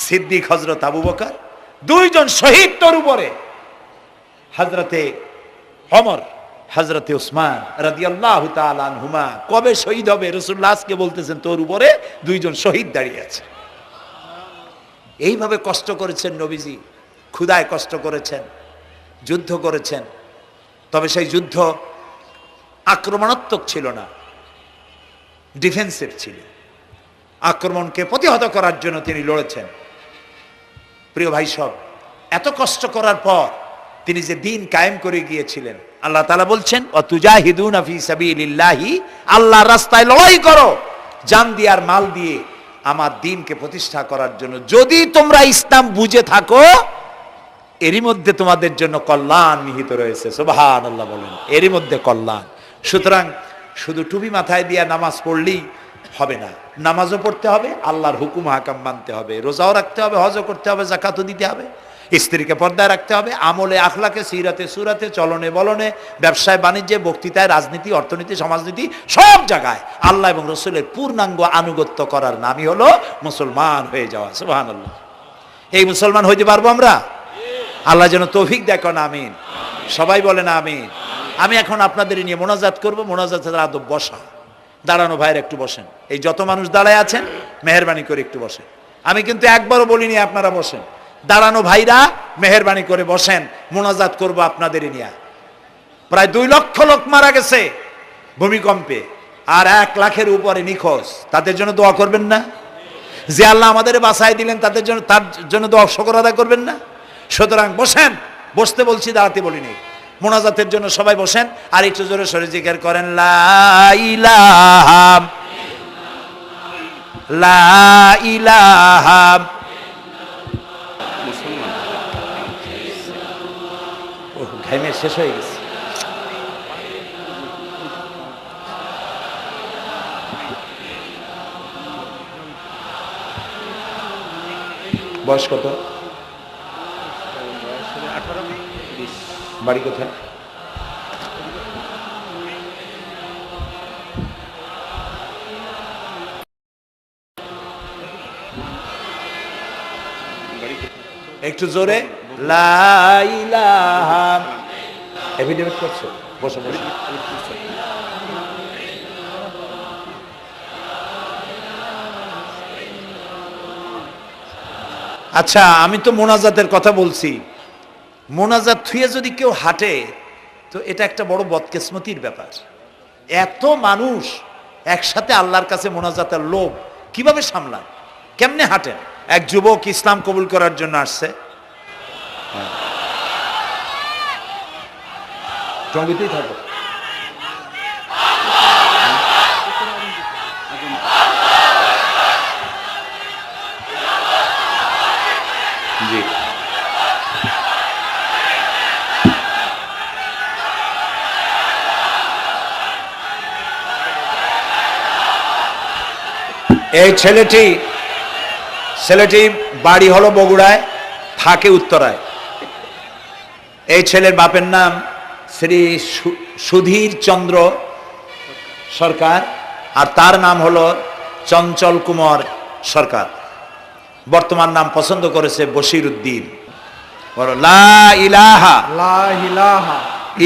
সিদ্দিক হযরত আবু বকর, দুইজন শহীদ তোর উপরে, হযরতে ওমর, হযরতে উসমান রাদিয়াল্লাহু তাআলা আনহুমা। কবে শহীদ হবে রাসূলুল্লাহ আজকে বলতেছেন, তোর উপরে দুইজন শহীদ দাঁড়িয়ে আছে। এইভাবে কষ্ট করেছেন নবীজি, ক্ষুধায় কষ্ট করেছেন, যুদ্ধ করেছেন। তবে সেই যুদ্ধ আক্রমণাত্মক ছিল না, ডিফেন্সিভ ছিল। আক্রমণকে প্রতিহত করার জন্য তিনি লড়েছেন। প্রিয় ভাই সব, এত কষ্ট করার পর তিনি যে দিন কায়েম করে গিয়েছিলেন, আল্লাহ তাআলা বলছেন, ওয়াতুজাহিদুনা ফি সাবিলিল্লাহি, আল্লাহর রাস্তায় লড়াই করো জান দিয়ে আর মাল দিয়ে আমার দ্বীনকে প্রতিষ্ঠা করার জন্য। যদি তোমরা ইসলাম বুঝে থাকো, এরই মধ্যে তোমাদের জন্য কল্যাণ নিহিত রয়েছে। সুবহানাল্লাহ বলেন, এরই মধ্যে কল্যাণ। সুতরাং শুধু টুপি মাথায় দিয়ে নামাজ পড়লেই হবে না, নামাজও পড়তে হবে, আল্লাহর হুকুম হাকাম মানতে হবে, রোজাও রাখতে হবে, হজও করতে হবে, যাকাতও দিতে হবে, স্ত্রীকে পর্দায় রাখতে হবে, আমলে আখলাকে, সিরাতে সুরাতে, চলনে বলনে, ব্যবসায় বাণিজ্যে, বক্তৃতায়, রাজনীতি, অর্থনীতি, সমাজনীতি, সব জায়গায় আল্লাহ এবং রসুলের পূর্ণাঙ্গ আনুগত্য করার নামই হলো মুসলমান হয়ে যাওয়া। সুবহানাল্লাহ। এই মুসলমান হইতে পারবো আমরা? আল্লাহ যেন তৌফিক দেখেন, আমিন। সবাই বলেন আমিন। আমি এখন আপনাদের নিয়ে মোনাজাত করব। মোনাজাতের আদব বসা, দাঁড়ানো ভাইয়ের একটু বসেন। এই যত মানুষ দাঁড়ায় আছেন, মেহেরবানি করে একটু বসেন। আমি কিন্তু একবারও বলিনি আপনারা বসেন। দাঁড়ানো ভাইরা মেহেরবানি করে বসেন, মোনাজাত করব আপনাদের নিয়ে। প্রায় 2 লক্ষ লোক মারা গেছে ভূমিকম্পে, আর 1 লাখের উপরে নিখোঁজ। তাদের জন্য দোয়া করবেন না? যে আল্লাহ আমাদের বাঁচাই দিলেন, তাদের জন্য, তার জন্য দোয়া শুকর আদায় করবেন না? সুতরাং বসেন, বসতে বলছি, দাঁড়াতে বলিনি। মোনাজাতের জন্য সবাই বসেন, আর একটু জোরে সরে জিকির করেন, লা ইলাহা লা ইলাহা। ঘামে শেষ হয়ে গেছে। বয়স কত? বাড়ি কোথায়? একটু জোরে, লা ইলাহা। এভিডেন্স করছো? বসো বসো। আচ্ছা, আমি তো মোনাজাতের কথা বলছি। মোনাজাত থুয়ে যদি কেউ হাঁটে, তো এটা একটা বড় বদকিসমতির ব্যাপার। এত মানুষ একসাথে আল্লাহর কাছে মোনাজাতের লোভ কিভাবে সামলান? কেমনে হাঁটেন? এক যুবক ইসলাম কবুল করার জন্য আসছে, সঙ্গীতেই থাকো। জি, এই ছেলেটি বাড়ি হলো বগুড়ায়, থাকে উত্তরায়। এই ছেলের বাপের নাম শ্রী সুধীর চন্দ্র সরকার, আর তার নাম হলো চঞ্চল কুমার সরকার। বর্তমান নাম পছন্দ করেছে বশির উদ্দিন। বলো লা ইলাহা লা ইলাহা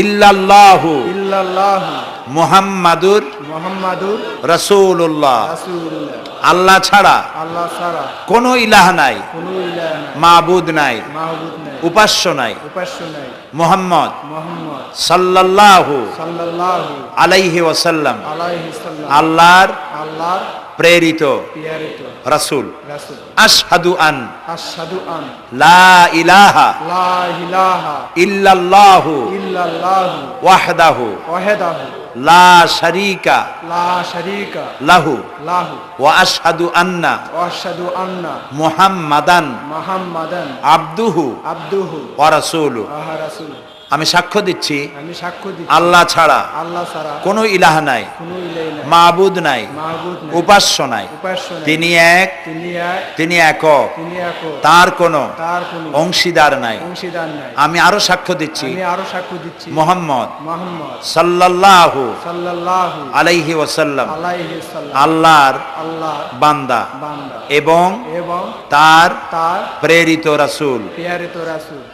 ইল্লাল্লাহু ইল্লাল্লাহু মুহাম্মাদুর মুহাম্মাদুর রাসূলুল্লাহ। রাসূলুল্লাহ। আল্লাহ ছাড়া আল্লাহ ছাড়া কোনো ইলাহ নাই, কোনো ইলাহ নাই, মাবুদ নাই, মাহবুব নাই, উপাস্য নাই। উপাস্য নাই। মুহাম্মদ মুহাম্মদ সাল্লাল্লাহু সাল্লাল্লাহু আলাইহি ওয়াসাল্লাম আলাইহি সাল্লাম আল্লাহর আল্লাহর প্রেরিত প্রিয়ারিত রাসূল। রাসূল। আশহাদু আন আশহাদু আন লা ইলাহা লা ইলাহা ইল্লাল্লাহু ইল্লাল্লাহু ওয়াহদাহু ওয়াহদাহু লা শারীকা লা শারীকা লাহু লাহু ওয়া আশহাদু আন্না ওয়া আশহাদু আন্না মুহাম্মাদান মুহাম্মাদান আবদুহু আবদুহু ওয়া রাসূলুহু। ওয়া রাসূলুহু। আমি সাক্ষ্য দিচ্ছি আমি সাক্ষ্য দিচ্ছি আল্লাহ ছাড়া আল্লাহ ছাড়া কোনো ইলাহ নাই, কোনো ইলাহ নাই, মাবুদ নাই, মাহবুব নাই, উপাস্য নাই। উপাস্য নাই। তিনি এক, তিনি এক, তিনি একক, তিনি একক, তার কোনো তার কোনো অংশীদার নাই। অংশীদার নাই। আমি আরো সাক্ষ্য দিচ্ছি আমি আরো সাক্ষ্য দিচ্ছি মুহাম্মদ মুহাম্মদ সাল্লাল্লাহু সাল্লাল্লাহু আলাইহি ওয়াসাল্লাম আলাইহি সাল্লাম আল্লাহর আল্লাহর বান্দা বান্দা এবং এবং তার তার প্রেরিত রাসূল। প্রিয়ারিত রাসূল।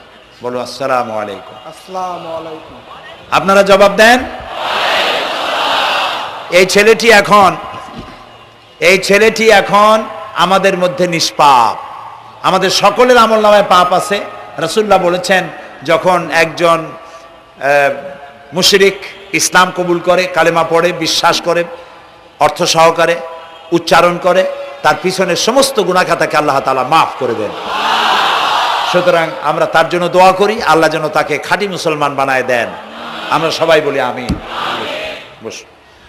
বলো আসসালামু আলাইকুম। আসসালামু আলাইকুম। আপনারা জবাব দেন। এই ছেলেটি এখন আমাদের মধ্যে নিষ্পাপ। আমাদের সকলের আমলনামায় পাপ আছে। রাসূলুল্লাহ বলেছেন, যখন একজন মুশরিক ইসলাম কবুল করে, কালেমা পড়ে, বিশ্বাস করে, অর্থ সহকারে উচ্চারণ করে, তার পিছনের সমস্ত গুনাহ খাতাকে আল্লাহ তাআলা মাফ করে দেন। সুতরাং আমরা তার জন্য দোয়া করি, আল্লাহ যেন তাকে খাঁটি মুসলমান বানায় দেন। আমরা সবাই বলি আমিন। বস।